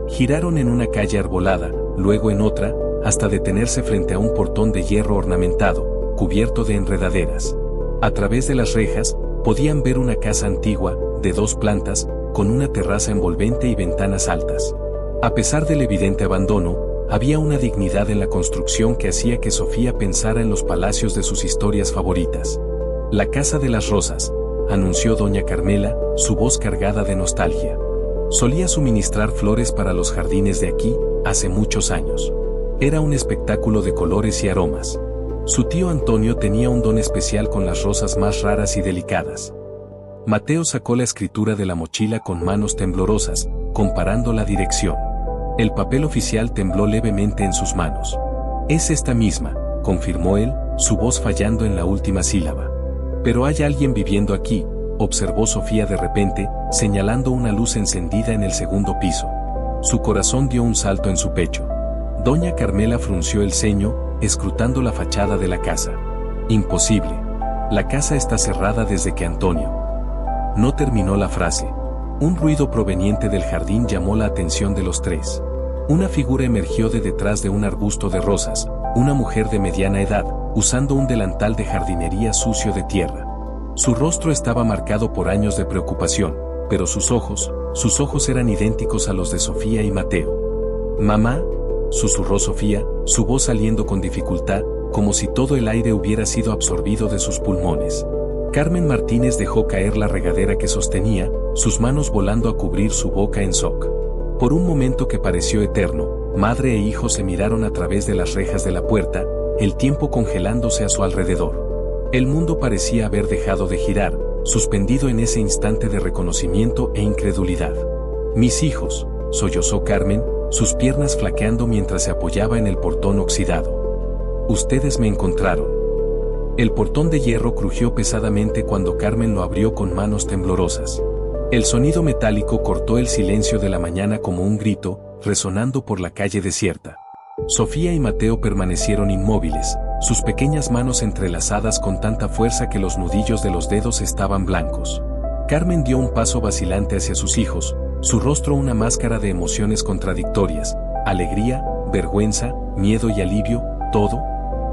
Giraron en una calle arbolada, luego en otra, hasta detenerse frente a un portón de hierro ornamentado, cubierto de enredaderas. A través de las rejas, podían ver una casa antigua, de 2 plantas, con una terraza envolvente y ventanas altas. A pesar del evidente abandono, había una dignidad en la construcción que hacía que Sofía pensara en los palacios de sus historias favoritas. La Casa de las Rosas, anunció doña Carmela, su voz cargada de nostalgia. Solía suministrar flores para los jardines de aquí, hace muchos años. Era un espectáculo de colores y aromas. Su tío Antonio tenía un don especial con las rosas más raras y delicadas. Mateo sacó la escritura de la mochila con manos temblorosas, comparando la dirección. El papel oficial tembló levemente en sus manos. Es esta misma, confirmó él, su voz fallando en la última sílaba. Pero hay alguien viviendo aquí, observó Sofía de repente, señalando una luz encendida en el segundo piso. Su corazón dio un salto en su pecho. Doña Carmela frunció el ceño, escrutando la fachada de la casa. Imposible. La casa está cerrada desde que Antonio. No terminó la frase. Un ruido proveniente del jardín llamó la atención de los tres. Una figura emergió de detrás de un arbusto de rosas, una mujer de mediana edad, usando un delantal de jardinería sucio de tierra. Su rostro estaba marcado por años de preocupación, pero sus ojos eran idénticos a los de Sofía y Mateo. «Mamá», susurró Sofía, su voz saliendo con dificultad, como si todo el aire hubiera sido absorbido de sus pulmones. Carmen Martínez dejó caer la regadera que sostenía, sus manos volando a cubrir su boca en shock. Por un momento que pareció eterno, madre e hijo se miraron a través de las rejas de la puerta, el tiempo congelándose a su alrededor. El mundo parecía haber dejado de girar, suspendido en ese instante de reconocimiento e incredulidad. «Mis hijos», sollozó Carmen, sus piernas flaqueando mientras se apoyaba en el portón oxidado. «Ustedes me encontraron». El portón de hierro crujió pesadamente cuando Carmen lo abrió con manos temblorosas. El sonido metálico cortó el silencio de la mañana como un grito, resonando por la calle desierta. Sofía y Mateo permanecieron inmóviles, sus pequeñas manos entrelazadas con tanta fuerza que los nudillos de los dedos estaban blancos. Carmen dio un paso vacilante hacia sus hijos, su rostro una máscara de emociones contradictorias, alegría, vergüenza, miedo y alivio, todo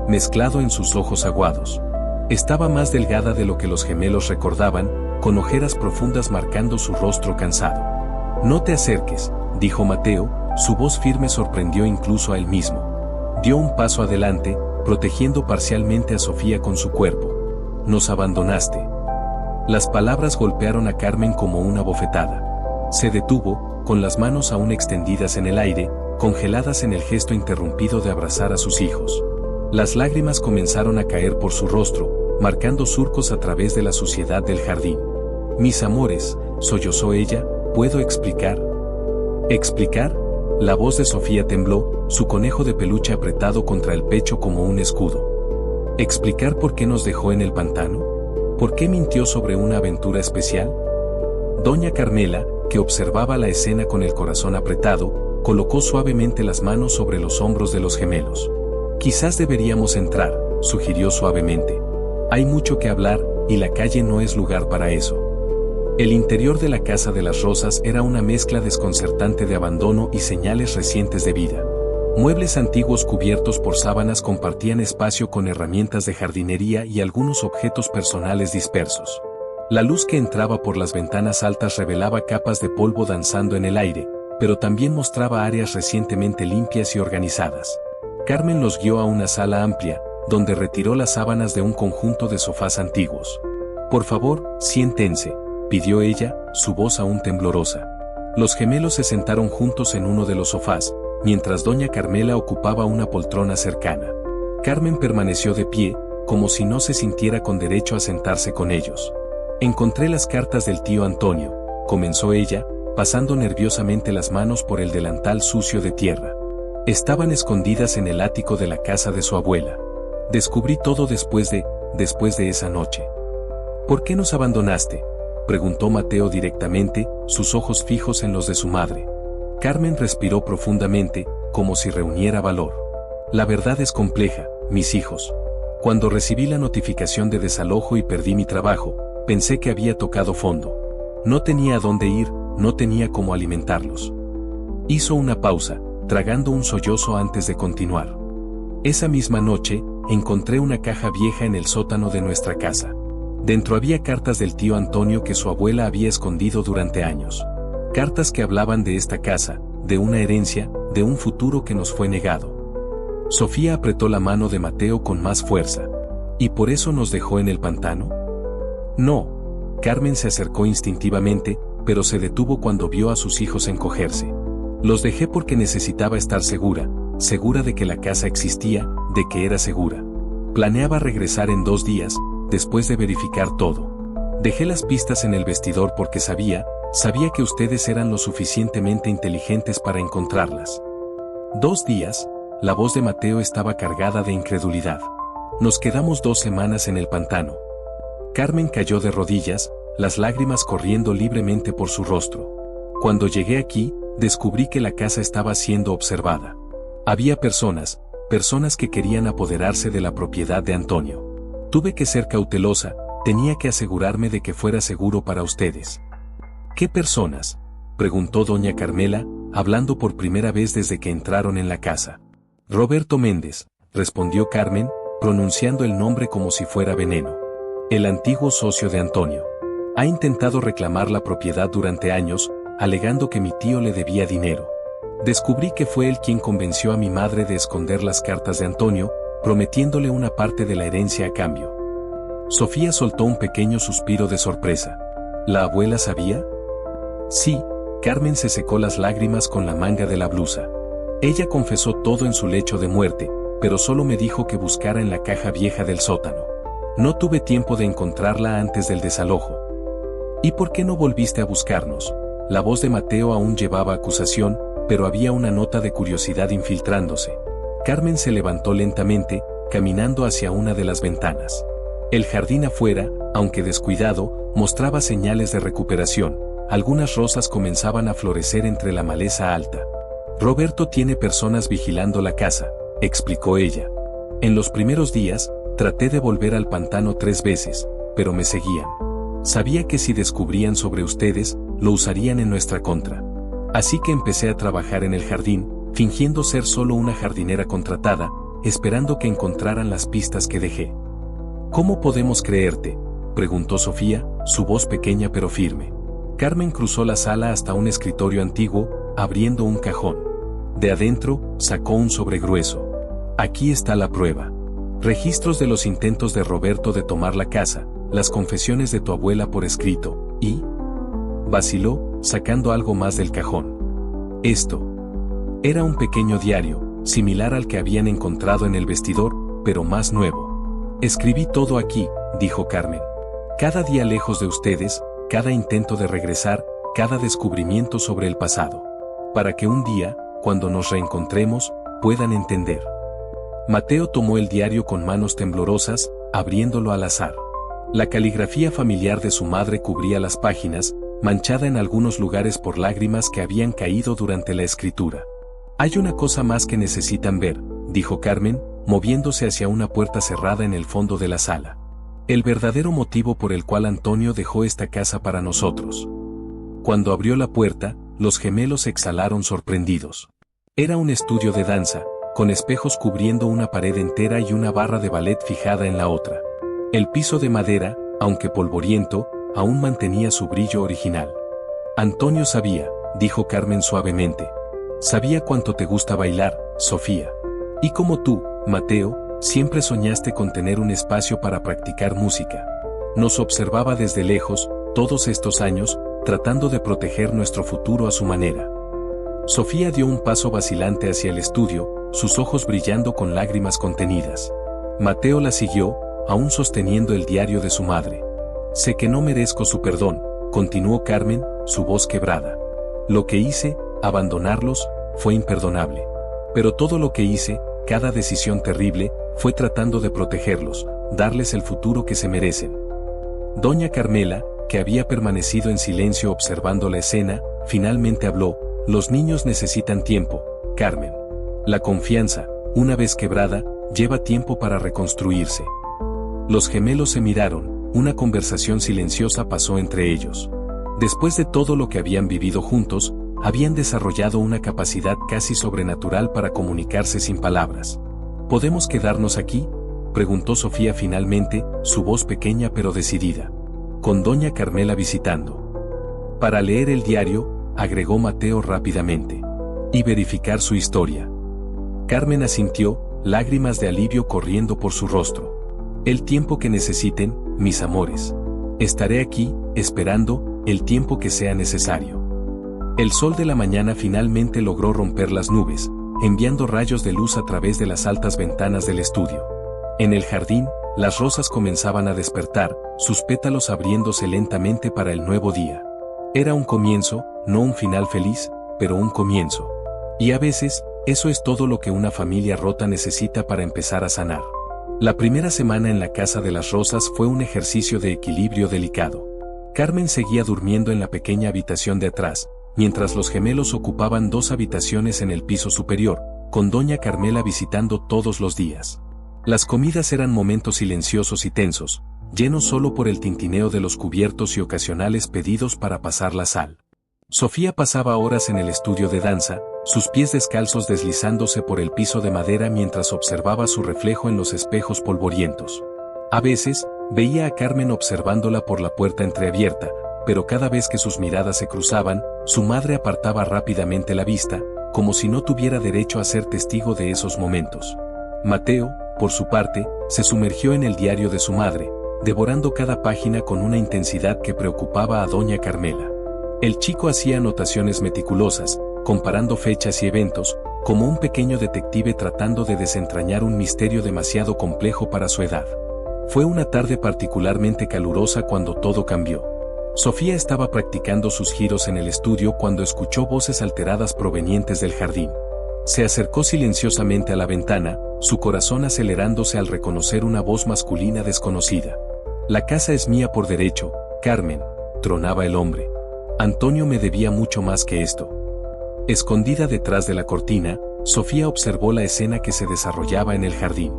mezclado en sus ojos aguados. Estaba más delgada de lo que los gemelos recordaban, con ojeras profundas marcando su rostro cansado. «No te acerques», dijo Mateo, su voz firme sorprendió incluso a él mismo. Dio un paso adelante, protegiendo parcialmente a Sofía con su cuerpo. «Nos abandonaste». Las palabras golpearon a Carmen como una bofetada. Se detuvo, con las manos aún extendidas en el aire, congeladas en el gesto interrumpido de abrazar a sus hijos. Las lágrimas comenzaron a caer por su rostro, marcando surcos a través de la suciedad del jardín. «Mis amores», sollozó ella, «¿puedo explicar?» «¿Explicar?» La voz de Sofía tembló, su conejo de peluche apretado contra el pecho como un escudo. «¿Explicar por qué nos dejó en el pantano? ¿Por qué mintió sobre una aventura especial?» Doña Carmela, que observaba la escena con el corazón apretado, colocó suavemente las manos sobre los hombros de los gemelos. «Quizás deberíamos entrar», sugirió suavemente. «Hay mucho que hablar, y la calle no es lugar para eso». El interior de la Casa de las Rosas era una mezcla desconcertante de abandono y señales recientes de vida. Muebles antiguos cubiertos por sábanas compartían espacio con herramientas de jardinería y algunos objetos personales dispersos. La luz que entraba por las ventanas altas revelaba capas de polvo danzando en el aire, pero también mostraba áreas recientemente limpias y organizadas. Carmen los guió a una sala amplia, donde retiró las sábanas de un conjunto de sofás antiguos. «Por favor, siéntense», pidió ella, su voz aún temblorosa. Los gemelos se sentaron juntos en uno de los sofás, mientras doña Carmela ocupaba una poltrona cercana. Carmen permaneció de pie, como si no se sintiera con derecho a sentarse con ellos. «Encontré las cartas del tío Antonio», comenzó ella, pasando nerviosamente las manos por el delantal sucio de tierra. Estaban escondidas en el ático de la casa de su abuela. «Descubrí todo después de esa noche». «¿Por qué nos abandonaste?», preguntó Mateo directamente, sus ojos fijos en los de su madre. Carmen respiró profundamente, como si reuniera valor. «La verdad es compleja, mis hijos. Cuando recibí la notificación de desalojo y perdí mi trabajo, pensé que había tocado fondo. No tenía a dónde ir, no tenía cómo alimentarlos». Hizo una pausa, tragando un sollozo antes de continuar. «Esa misma noche, encontré una caja vieja en el sótano de nuestra casa. Dentro había cartas del tío Antonio que su abuela había escondido durante años. Cartas que hablaban de esta casa, de una herencia, de un futuro que nos fue negado». Sofía apretó la mano de Mateo con más fuerza. «¿Y por eso nos dejó en el pantano?» «No». Carmen se acercó instintivamente, pero se detuvo cuando vio a sus hijos encogerse. «Los dejé porque necesitaba estar segura de que la casa existía, de que era segura. Planeaba regresar en 2 días, después de verificar todo. Dejé las pistas en el vestidor porque sabía que ustedes eran lo suficientemente inteligentes para encontrarlas». «¿2 días?» La voz de Mateo estaba cargada de incredulidad. «Nos quedamos 2 semanas en el pantano». Carmen cayó de rodillas, las lágrimas corriendo libremente por su rostro. «Cuando llegué aquí, descubrí que la casa estaba siendo observada. Había personas que querían apoderarse de la propiedad de Antonio. Tuve que ser cautelosa, tenía que asegurarme de que fuera seguro para ustedes». «¿Qué personas?», preguntó doña Carmela, hablando por primera vez desde que entraron en la casa. «Roberto Méndez», respondió Carmen, pronunciando el nombre como si fuera veneno. «El antiguo socio de Antonio. Ha intentado reclamar la propiedad durante años, alegando que mi tío le debía dinero. Descubrí que fue él quien convenció a mi madre de esconder las cartas de Antonio, prometiéndole una parte de la herencia a cambio». Sofía soltó un pequeño suspiro de sorpresa. ¿La abuela sabía? Sí. Carmen se secó las lágrimas con la manga de la blusa. Ella confesó todo en su lecho de muerte, pero solo me dijo que buscara en la caja vieja del sótano. No tuve tiempo de encontrarla antes del desalojo. ¿Y por qué no volviste a buscarnos? La voz de Mateo aún llevaba acusación, pero había una nota de curiosidad infiltrándose. Carmen se levantó lentamente, caminando hacia una de las ventanas. El jardín afuera, aunque descuidado, mostraba señales de recuperación. Algunas rosas comenzaban a florecer entre la maleza alta. «Roberto tiene personas vigilando la casa», explicó ella. En los primeros días, traté de volver al pantano 3 veces, pero me seguían. Sabía que si descubrían sobre ustedes, lo usarían en nuestra contra. Así que empecé a trabajar en el jardín, fingiendo ser solo una jardinera contratada, esperando que encontraran las pistas que dejé. ¿Cómo podemos creerte?, preguntó Sofía, su voz pequeña pero firme. Carmen cruzó la sala hasta un escritorio antiguo, abriendo un cajón. De adentro, sacó un sobre grueso. Aquí está la prueba. Registros de los intentos de Roberto de tomar la casa, las confesiones de tu abuela por escrito, y... vaciló, sacando algo más del cajón. Esto. Era un pequeño diario, similar al que habían encontrado en el vestidor, pero más nuevo. Escribí todo aquí, dijo Carmen. Cada día lejos de ustedes, cada intento de regresar, cada descubrimiento sobre el pasado. Para que un día, cuando nos reencontremos, puedan entender. Mateo tomó el diario con manos temblorosas, abriéndolo al azar. La caligrafía familiar de su madre cubría las páginas, manchada en algunos lugares por lágrimas que habían caído durante la escritura. Hay una cosa más que necesitan ver, dijo Carmen, moviéndose hacia una puerta cerrada en el fondo de la sala. El verdadero motivo por el cual Antonio dejó esta casa para nosotros. Cuando abrió la puerta, los gemelos exhalaron sorprendidos. Era un estudio de danza, con espejos cubriendo una pared entera y una barra de ballet fijada en la otra. El piso de madera, aunque polvoriento, aún mantenía su brillo original. Antonio sabía, dijo Carmen suavemente. Sabía cuánto te gusta bailar, Sofía. Y como tú, Mateo, siempre soñaste con tener un espacio para practicar música. Nos observaba desde lejos, todos estos años, tratando de proteger nuestro futuro a su manera. Sofía dio un paso vacilante hacia el estudio, sus ojos brillando con lágrimas contenidas. Mateo la siguió, aún sosteniendo el diario de su madre. Sé que no merezco su perdón, continuó Carmen, su voz quebrada. Lo que hice, abandonarlos, fue imperdonable. Pero todo lo que hice, cada decisión terrible, fue tratando de protegerlos, darles el futuro que se merecen. Doña Carmela, que había permanecido en silencio observando la escena, finalmente habló. Los niños necesitan tiempo, Carmen. La confianza, una vez quebrada, lleva tiempo para reconstruirse. Los gemelos se miraron, una conversación silenciosa pasó entre ellos. Después de todo lo que habían vivido juntos, habían desarrollado una capacidad casi sobrenatural para comunicarse sin palabras. ¿Podemos quedarnos aquí?, preguntó Sofía finalmente, su voz pequeña pero decidida. Con doña Carmela visitando. Para leer el diario, agregó Mateo rápidamente. Y verificar su historia. Carmen asintió, lágrimas de alivio corriendo por su rostro. El tiempo que necesiten, mis amores. Estaré aquí, esperando, el tiempo que sea necesario. El sol de la mañana finalmente logró romper las nubes, enviando rayos de luz a través de las altas ventanas del estudio. En el jardín, las rosas comenzaban a despertar, sus pétalos abriéndose lentamente para el nuevo día. Era un comienzo, no un final feliz, pero un comienzo. Y a veces, eso es todo lo que una familia rota necesita para empezar a sanar. La primera semana en la Casa de las Rosas fue un ejercicio de equilibrio delicado. Carmen seguía durmiendo en la pequeña habitación de atrás, mientras los gemelos ocupaban 2 habitaciones en el piso superior, con doña Carmela visitando todos los días. Las comidas eran momentos silenciosos y tensos, llenos solo por el tintineo de los cubiertos y ocasionales pedidos para pasar la sal. Sofía pasaba horas en el estudio de danza, sus pies descalzos deslizándose por el piso de madera mientras observaba su reflejo en los espejos polvorientos. A veces, veía a Carmen observándola por la puerta entreabierta, pero cada vez que sus miradas se cruzaban, su madre apartaba rápidamente la vista, como si no tuviera derecho a ser testigo de esos momentos. Mateo, por su parte, se sumergió en el diario de su madre, devorando cada página con una intensidad que preocupaba a doña Carmela. El chico hacía anotaciones meticulosas, comparando fechas y eventos, como un pequeño detective tratando de desentrañar un misterio demasiado complejo para su edad. Fue una tarde particularmente calurosa cuando todo cambió. Sofía estaba practicando sus giros en el estudio cuando escuchó voces alteradas provenientes del jardín. Se acercó silenciosamente a la ventana, su corazón acelerándose al reconocer una voz masculina desconocida. La casa es mía por derecho, Carmen, tronaba el hombre. Antonio me debía mucho más que esto. Escondida detrás de la cortina, Sofía observó la escena que se desarrollaba en el jardín.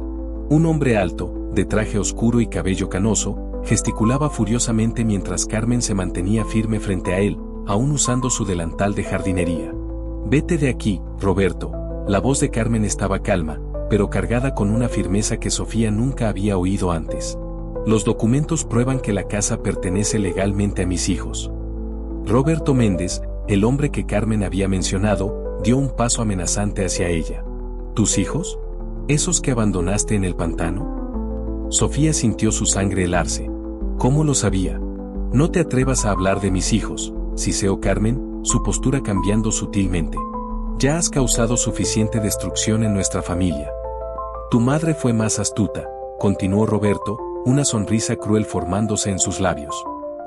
Un hombre alto, de traje oscuro y cabello canoso, gesticulaba furiosamente mientras Carmen se mantenía firme frente a él, aún usando su delantal de jardinería. «Vete de aquí, Roberto». La voz de Carmen estaba calma, pero cargada con una firmeza que Sofía nunca había oído antes. «Los documentos prueban que la casa pertenece legalmente a mis hijos». Roberto Méndez, el hombre que Carmen había mencionado, dio un paso amenazante hacia ella. «¿Tus hijos? ¿Esos que abandonaste en el pantano?» Sofía sintió su sangre helarse. ¿Cómo lo sabía? «No te atrevas a hablar de mis hijos», siseó Carmen, su postura cambiando sutilmente. «Ya has causado suficiente destrucción en nuestra familia». «Tu madre fue más astuta», continuó Roberto, una sonrisa cruel formándose en sus labios.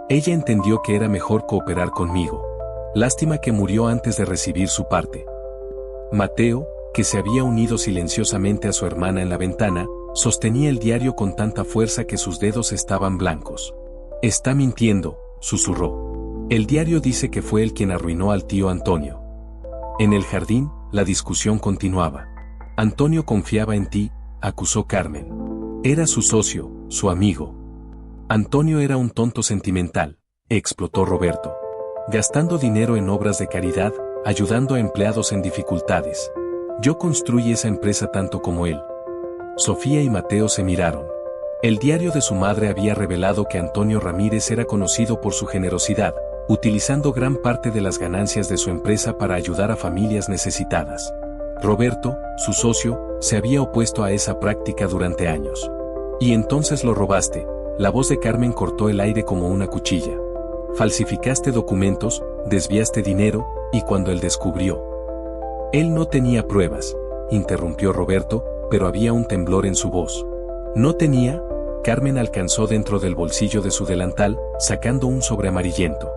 «Ella entendió que era mejor cooperar conmigo. Lástima que murió antes de recibir su parte». Mateo, que se había unido silenciosamente a su hermana en la ventana, sostenía el diario con tanta fuerza que sus dedos estaban blancos. «Está mintiendo», susurró. «El diario dice que fue él quien arruinó al tío Antonio». En el jardín, la discusión continuaba. «Antonio confiaba en ti», acusó Carmen. «Era su socio, su amigo». «Antonio era un tonto sentimental», explotó Roberto. «Gastando dinero en obras de caridad, ayudando a empleados en dificultades. Yo construí esa empresa tanto como él». Sofía y Mateo se miraron. El diario de su madre había revelado que Antonio Ramírez era conocido por su generosidad, utilizando gran parte de las ganancias de su empresa para ayudar a familias necesitadas. Roberto, su socio, se había opuesto a esa práctica durante años. «Y entonces lo robaste». La voz de Carmen cortó el aire como una cuchilla. «Falsificaste documentos, desviaste dinero, y cuando él descubrió». «Él no tenía pruebas», interrumpió Roberto, pero había un temblor en su voz. «¿No tenía?». Carmen alcanzó dentro del bolsillo de su delantal, sacando un sobre amarillento.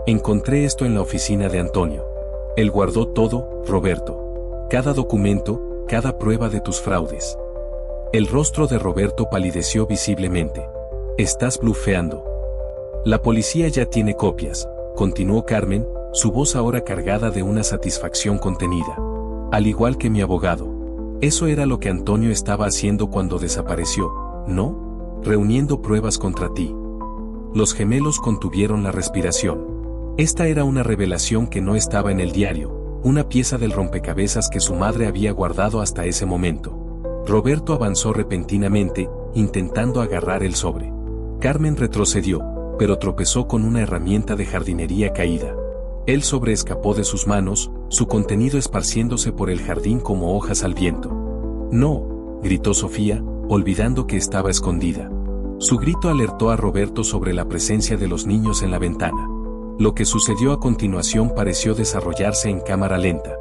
«Encontré esto en la oficina de Antonio. Él guardó todo, Roberto. Cada documento, cada prueba de tus fraudes». El rostro de Roberto palideció visiblemente. «Estás blufeando». «La policía ya tiene copias», continuó Carmen, su voz ahora cargada de una satisfacción contenida. «Al igual que mi abogado. Eso era lo que Antonio estaba haciendo cuando desapareció, ¿no? Reuniendo pruebas contra ti». Los gemelos contuvieron la respiración. Esta era una revelación que no estaba en el diario, una pieza del rompecabezas que su madre había guardado hasta ese momento. Roberto avanzó repentinamente, intentando agarrar el sobre. Carmen retrocedió, pero tropezó con una herramienta de jardinería caída. El sobre escapó de sus manos, su contenido esparciéndose por el jardín como hojas al viento. «No», gritó Sofía, olvidando que estaba escondida. Su grito alertó a Roberto sobre la presencia de los niños en la ventana. Lo que sucedió a continuación pareció desarrollarse en cámara lenta.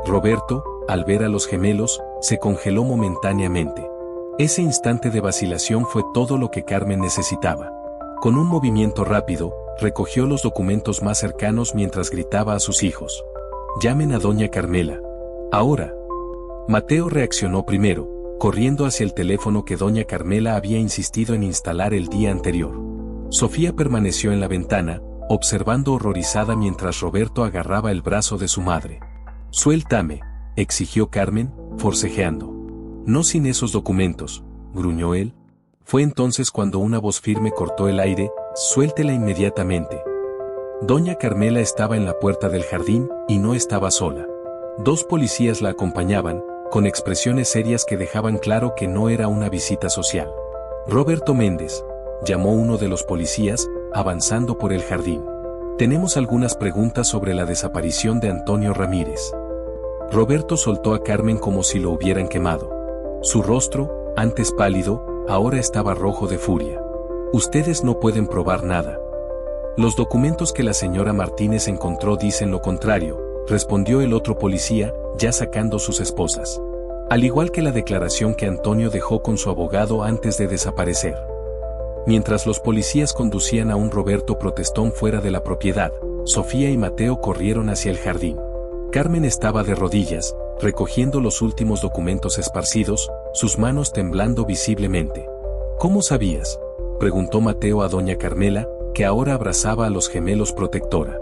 Roberto, al ver a los gemelos, se congeló momentáneamente. Ese instante de vacilación fue todo lo que Carmen necesitaba. Con un movimiento rápido, recogió los documentos más cercanos mientras gritaba a sus hijos: «Llamen a doña Carmela. Ahora». Mateo reaccionó primero, corriendo hacia el teléfono que doña Carmela había insistido en instalar el día anterior. Sofía permaneció en la ventana, observando horrorizada mientras Roberto agarraba el brazo de su madre. «Suéltame», exigió Carmen, forcejeando. «No sin esos documentos», gruñó él. Fue entonces cuando una voz firme cortó el aire: «Suéltela inmediatamente». Doña Carmela estaba en la puerta del jardín, y no estaba sola. 2 policías la acompañaban, con expresiones serias que dejaban claro que no era una visita social. «Roberto Méndez», llamó uno de los policías, avanzando por el jardín. «Tenemos algunas preguntas sobre la desaparición de Antonio Ramírez». Roberto soltó a Carmen como si lo hubieran quemado. Su rostro, antes pálido, ahora estaba rojo de furia. «Ustedes no pueden probar nada». «Los documentos que la señora Martínez encontró dicen lo contrario», respondió el otro policía, ya sacando sus esposas. «Al igual que la declaración que Antonio dejó con su abogado antes de desaparecer». Mientras los policías conducían a un Roberto protestón fuera de la propiedad, Sofía y Mateo corrieron hacia el jardín. Carmen estaba de rodillas, recogiendo los últimos documentos esparcidos, sus manos temblando visiblemente. «¿Cómo sabías?», preguntó Mateo a doña Carmela, que ahora abrazaba a los gemelos protectora.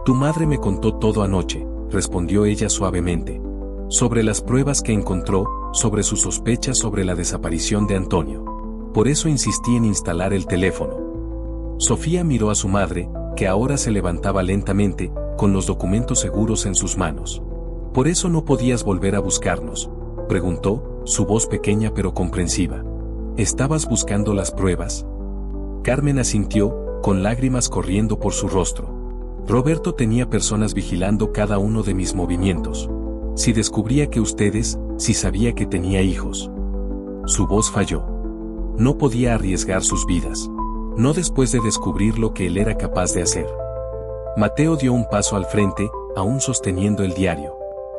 «Tu madre me contó todo anoche», respondió ella suavemente. Sobre las pruebas que encontró, sobre sus sospechas sobre la desaparición de Antonio. Por eso insistí en instalar el teléfono. Sofía miró a su madre, que ahora se levantaba lentamente, con los documentos seguros en sus manos. ¿Por eso no podías volver a buscarnos?, preguntó, su voz pequeña pero comprensiva. ¿Estabas buscando las pruebas? Carmen asintió, con lágrimas corriendo por su rostro. Roberto tenía personas vigilando cada uno de mis movimientos. Si descubría que ustedes, si sabía que tenía hijos. Su voz falló. No podía arriesgar sus vidas. No después de descubrir lo que él era capaz de hacer. Mateo dio un paso al frente, aún sosteniendo el diario.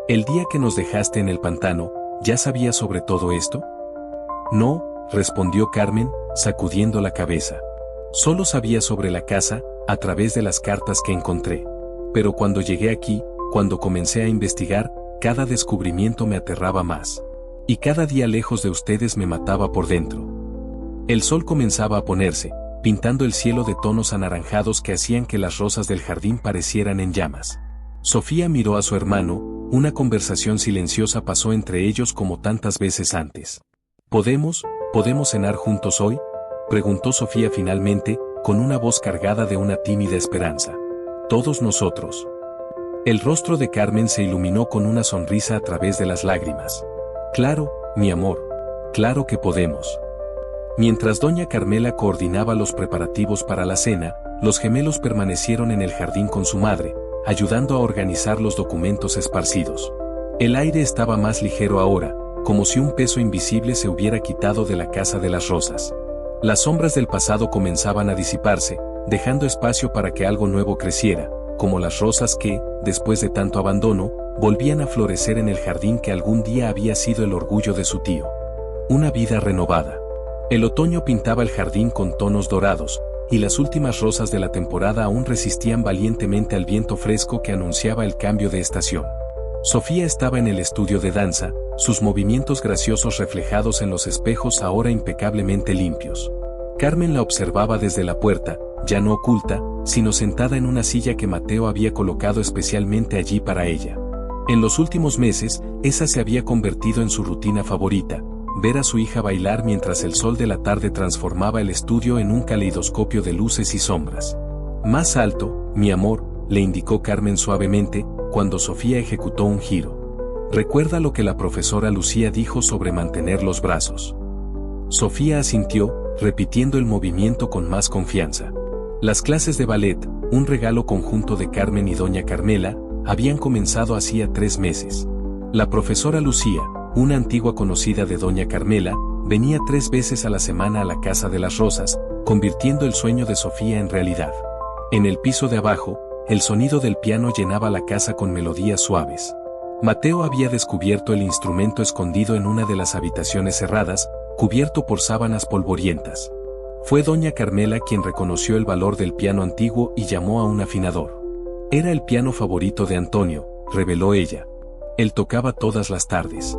¿El día que nos dejaste en el pantano, ya sabías sobre todo esto? No, respondió Carmen, sacudiendo la cabeza. Solo sabía sobre la casa, a través de las cartas que encontré. Pero cuando llegué aquí, cuando comencé a investigar, cada descubrimiento me aterraba más. Y cada día lejos de ustedes me mataba por dentro. El sol comenzaba a ponerse, pintando el cielo de tonos anaranjados que hacían que las rosas del jardín parecieran en llamas. Sofía miró a su hermano, una conversación silenciosa pasó entre ellos como tantas veces antes. ¿Podemos cenar juntos hoy?, preguntó Sofía finalmente, con una voz cargada de una tímida esperanza. Todos nosotros. El rostro de Carmen se iluminó con una sonrisa a través de las lágrimas. Claro, mi amor. Claro que podemos. Mientras doña Carmela coordinaba los preparativos para la cena, los gemelos permanecieron en el jardín con su madre, ayudando a organizar los documentos esparcidos. El aire estaba más ligero ahora, como si un peso invisible se hubiera quitado de la casa de las rosas. Las sombras del pasado comenzaban a disiparse, dejando espacio para que algo nuevo creciera, como las rosas que, después de tanto abandono, volvían a florecer en el jardín que algún día había sido el orgullo de su tío. Una vida renovada. El otoño pintaba el jardín con tonos dorados, y las últimas rosas de la temporada aún resistían valientemente al viento fresco que anunciaba el cambio de estación. Sofía estaba en el estudio de danza, sus movimientos graciosos reflejados en los espejos ahora impecablemente limpios. Carmen la observaba desde la puerta, ya no oculta, sino sentada en una silla que Mateo había colocado especialmente allí para ella. En los últimos meses, esa se había convertido en su rutina favorita, ver a su hija bailar mientras el sol de la tarde transformaba el estudio en un caleidoscopio de luces y sombras. Más alto, mi amor, le indicó Carmen suavemente, cuando Sofía ejecutó un giro. Recuerda lo que la profesora Lucía dijo sobre mantener los brazos. Sofía asintió, repitiendo el movimiento con más confianza. Las clases de ballet, un regalo conjunto de Carmen y doña Carmela, habían comenzado hacía 3 meses. La profesora Lucía, una antigua conocida de doña Carmela, venía 3 veces a la semana a la Casa de las Rosas, convirtiendo el sueño de Sofía en realidad. En el piso de abajo, el sonido del piano llenaba la casa con melodías suaves. Mateo había descubierto el instrumento escondido en una de las habitaciones cerradas, cubierto por sábanas polvorientas. Fue doña Carmela quien reconoció el valor del piano antiguo y llamó a un afinador. Era el piano favorito de Antonio, reveló ella. Él tocaba todas las tardes.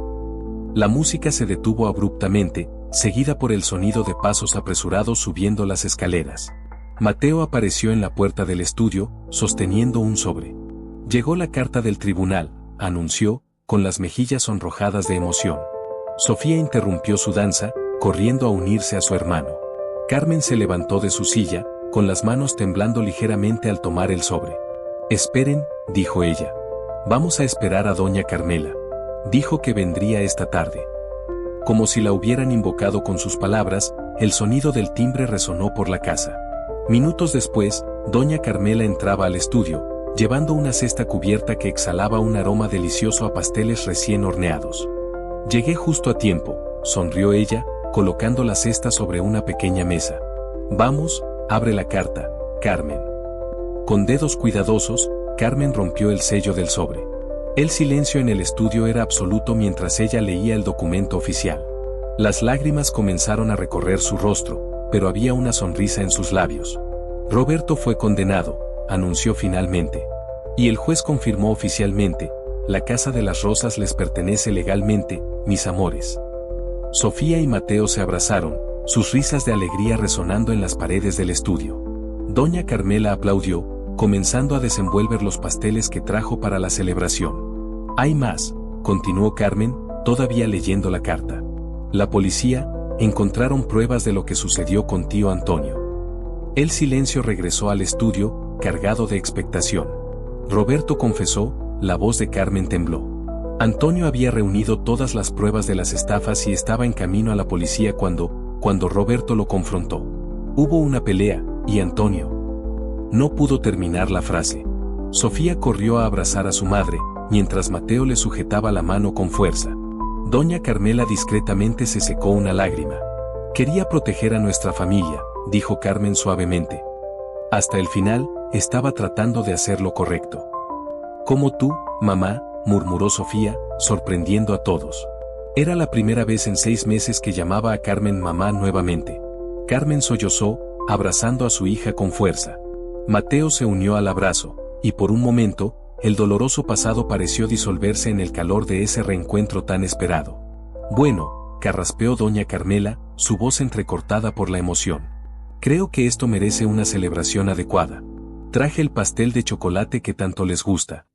La música se detuvo abruptamente, seguida por el sonido de pasos apresurados subiendo las escaleras. Mateo apareció en la puerta del estudio, sosteniendo un sobre. Llegó la carta del tribunal, anunció, con las mejillas sonrojadas de emoción. Sofía interrumpió su danza, corriendo a unirse a su hermano. Carmen se levantó de su silla, con las manos temblando ligeramente al tomar el sobre. Esperen, dijo ella. Vamos a esperar a doña Carmela. Dijo que vendría esta tarde. Como si la hubieran invocado con sus palabras, el sonido del timbre resonó por la casa. Minutos después, doña Carmela entraba al estudio, llevando una cesta cubierta que exhalaba un aroma delicioso a pasteles recién horneados. Llegué justo a tiempo, sonrió ella, colocando la cesta sobre una pequeña mesa. Vamos, abre la carta, Carmen. Con dedos cuidadosos, Carmen rompió el sello del sobre. El silencio en el estudio era absoluto mientras ella leía el documento oficial. Las lágrimas comenzaron a recorrer su rostro, pero había una sonrisa en sus labios. Roberto fue condenado, anunció finalmente. Y el juez confirmó oficialmente, la Casa de las Rosas les pertenece legalmente, mis amores. Sofía y Mateo se abrazaron, sus risas de alegría resonando en las paredes del estudio. Doña Carmela aplaudió, comenzando a desenvolver los pasteles que trajo para la celebración. Hay más, continuó Carmen, todavía leyendo la carta. La policía, encontraron pruebas de lo que sucedió con tío Antonio. El silencio regresó al estudio, cargado de expectación. Roberto confesó, la voz de Carmen tembló. Antonio había reunido todas las pruebas de las estafas y estaba en camino a la policía cuando Roberto lo confrontó. Hubo una pelea, y Antonio no pudo terminar la frase. Sofía corrió a abrazar a su madre, mientras Mateo le sujetaba la mano con fuerza. Doña Carmela discretamente se secó una lágrima. Quería proteger a nuestra familia, dijo Carmen suavemente. Hasta el final, estaba tratando de hacer lo correcto. Como tú, mamá, murmuró Sofía, sorprendiendo a todos. Era la primera vez en 6 meses que llamaba a Carmen mamá nuevamente. Carmen sollozó, abrazando a su hija con fuerza. Mateo se unió al abrazo, y por un momento, el doloroso pasado pareció disolverse en el calor de ese reencuentro tan esperado. Bueno, carraspeó doña Carmela, su voz entrecortada por la emoción. Creo que esto merece una celebración adecuada. Traje el pastel de chocolate que tanto les gusta.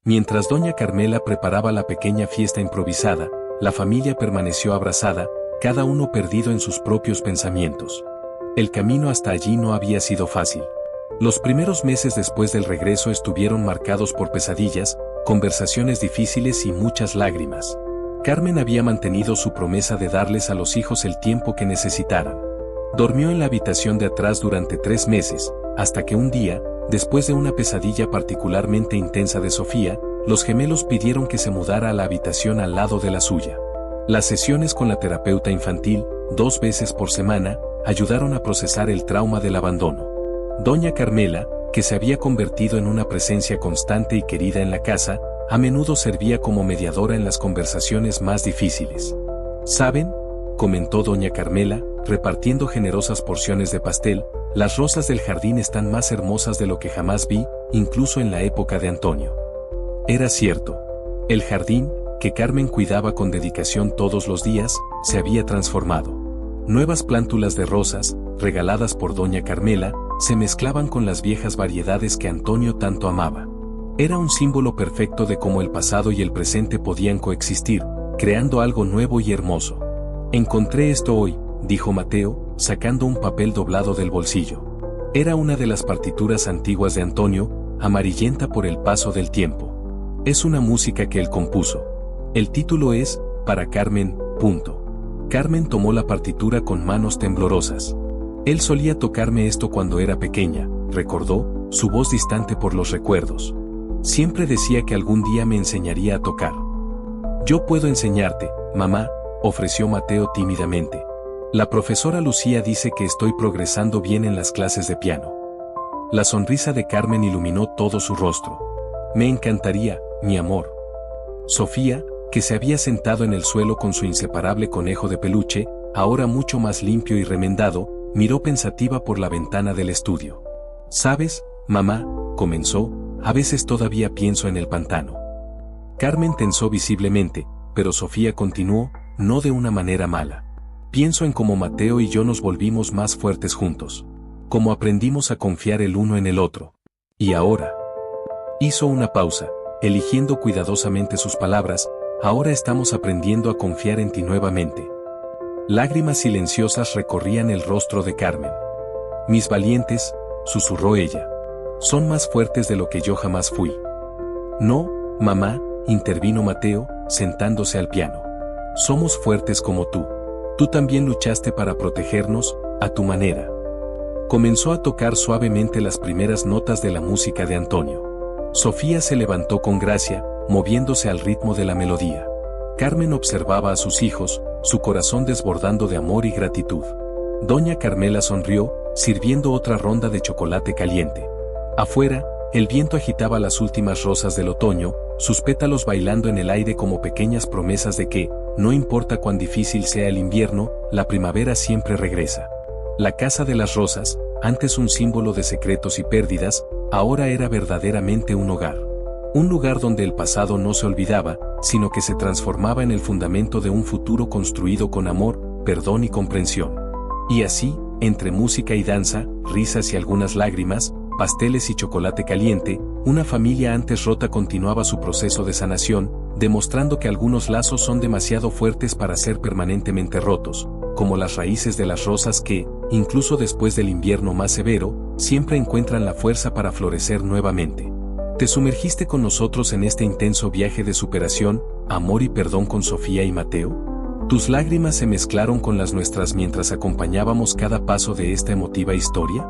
Mientras doña Carmela preparaba la pequeña fiesta improvisada, la familia permaneció abrazada, cada uno perdido en sus propios pensamientos. El camino hasta allí no había sido fácil. Los primeros meses después del regreso estuvieron marcados por pesadillas, conversaciones difíciles y muchas lágrimas. Carmen había mantenido su promesa de darles a los hijos el tiempo que necesitaran. Dormió en la habitación de atrás durante 3 meses, hasta que un día, después de una pesadilla particularmente intensa de Sofía, los gemelos pidieron que se mudara a la habitación al lado de la suya. Las sesiones con la terapeuta infantil, 2 veces por semana, ayudaron a procesar el trauma del abandono. Doña Carmela, que se había convertido en una presencia constante y querida en la casa, a menudo servía como mediadora en las conversaciones más difíciles. ¿Saben?, comentó doña Carmela, repartiendo generosas porciones de pastel, las rosas del jardín están más hermosas de lo que jamás vi, incluso en la época de Antonio. Era cierto. El jardín, que Carmen cuidaba con dedicación todos los días, se había transformado. Nuevas plántulas de rosas, regaladas por doña Carmela, se mezclaban con las viejas variedades que Antonio tanto amaba. Era un símbolo perfecto de cómo el pasado y el presente podían coexistir, creando algo nuevo y hermoso. Encontré esto hoy, dijo Mateo, sacando un papel doblado del bolsillo. Era una de las partituras antiguas de Antonio, amarillenta por el paso del tiempo. Es una música que él compuso. El título es, para Carmen, punto. Carmen tomó la partitura con manos temblorosas. Él solía tocarme esto cuando era pequeña, recordó, su voz distante por los recuerdos. Siempre decía que algún día me enseñaría a tocar. Yo puedo enseñarte, mamá, ofreció Mateo tímidamente. La profesora Lucía dice que estoy progresando bien en las clases de piano. La sonrisa de Carmen iluminó todo su rostro. Me encantaría, mi amor. Sofía, que se había sentado en el suelo con su inseparable conejo de peluche, ahora mucho más limpio y remendado, miró pensativa por la ventana del estudio. ¿Sabes, mamá?, comenzó, a veces todavía pienso en el pantano. Carmen tensó visiblemente, pero Sofía continuó, no de una manera mala. Pienso en cómo Mateo y yo nos volvimos más fuertes juntos. Cómo aprendimos a confiar el uno en el otro. Y ahora. Hizo una pausa, eligiendo cuidadosamente sus palabras, ahora estamos aprendiendo a confiar en ti nuevamente. Lágrimas silenciosas recorrían el rostro de Carmen. Mis valientes, susurró ella. Son más fuertes de lo que yo jamás fui. No, mamá, intervino Mateo, sentándose al piano. Somos fuertes como tú. Tú también luchaste para protegernos, a tu manera. Comenzó a tocar suavemente las primeras notas de la música de Antonio. Sofía se levantó con gracia, moviéndose al ritmo de la melodía. Carmen observaba a sus hijos, su corazón desbordando de amor y gratitud. Doña Carmela sonrió, sirviendo otra ronda de chocolate caliente. Afuera, el viento agitaba las últimas rosas del otoño, sus pétalos bailando en el aire como pequeñas promesas de que, no importa cuán difícil sea el invierno, la primavera siempre regresa. La casa de las rosas, antes un símbolo de secretos y pérdidas, ahora era verdaderamente un hogar. Un lugar donde el pasado no se olvidaba, sino que se transformaba en el fundamento de un futuro construido con amor, perdón y comprensión. Y así, entre música y danza, risas y algunas lágrimas, pasteles y chocolate caliente, una familia antes rota continuaba su proceso de sanación, demostrando que algunos lazos son demasiado fuertes para ser permanentemente rotos, como las raíces de las rosas que, incluso después del invierno más severo, siempre encuentran la fuerza para florecer nuevamente. Te sumergiste con nosotros en este intenso viaje de superación, amor y perdón con Sofía y Mateo. ¿Tus lágrimas se mezclaron con las nuestras mientras acompañábamos cada paso de esta emotiva historia?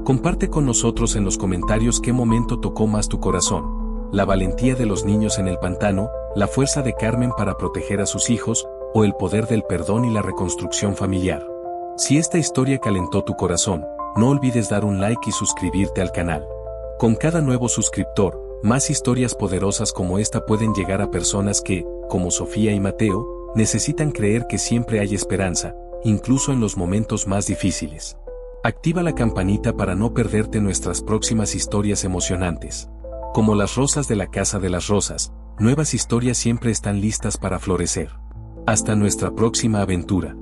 Comparte con nosotros en los comentarios qué momento tocó más tu corazón: la valentía de los niños en el pantano, la fuerza de Carmen para proteger a sus hijos, o el poder del perdón y la reconstrucción familiar. Si esta historia calentó tu corazón, no olvides dar un like y suscribirte al canal. Con cada nuevo suscriptor, más historias poderosas como esta pueden llegar a personas que, como Sofía y Mateo, necesitan creer que siempre hay esperanza, incluso en los momentos más difíciles. Activa la campanita para no perderte nuestras próximas historias emocionantes. Como las rosas de la Casa de las Rosas, nuevas historias siempre están listas para florecer. Hasta nuestra próxima aventura.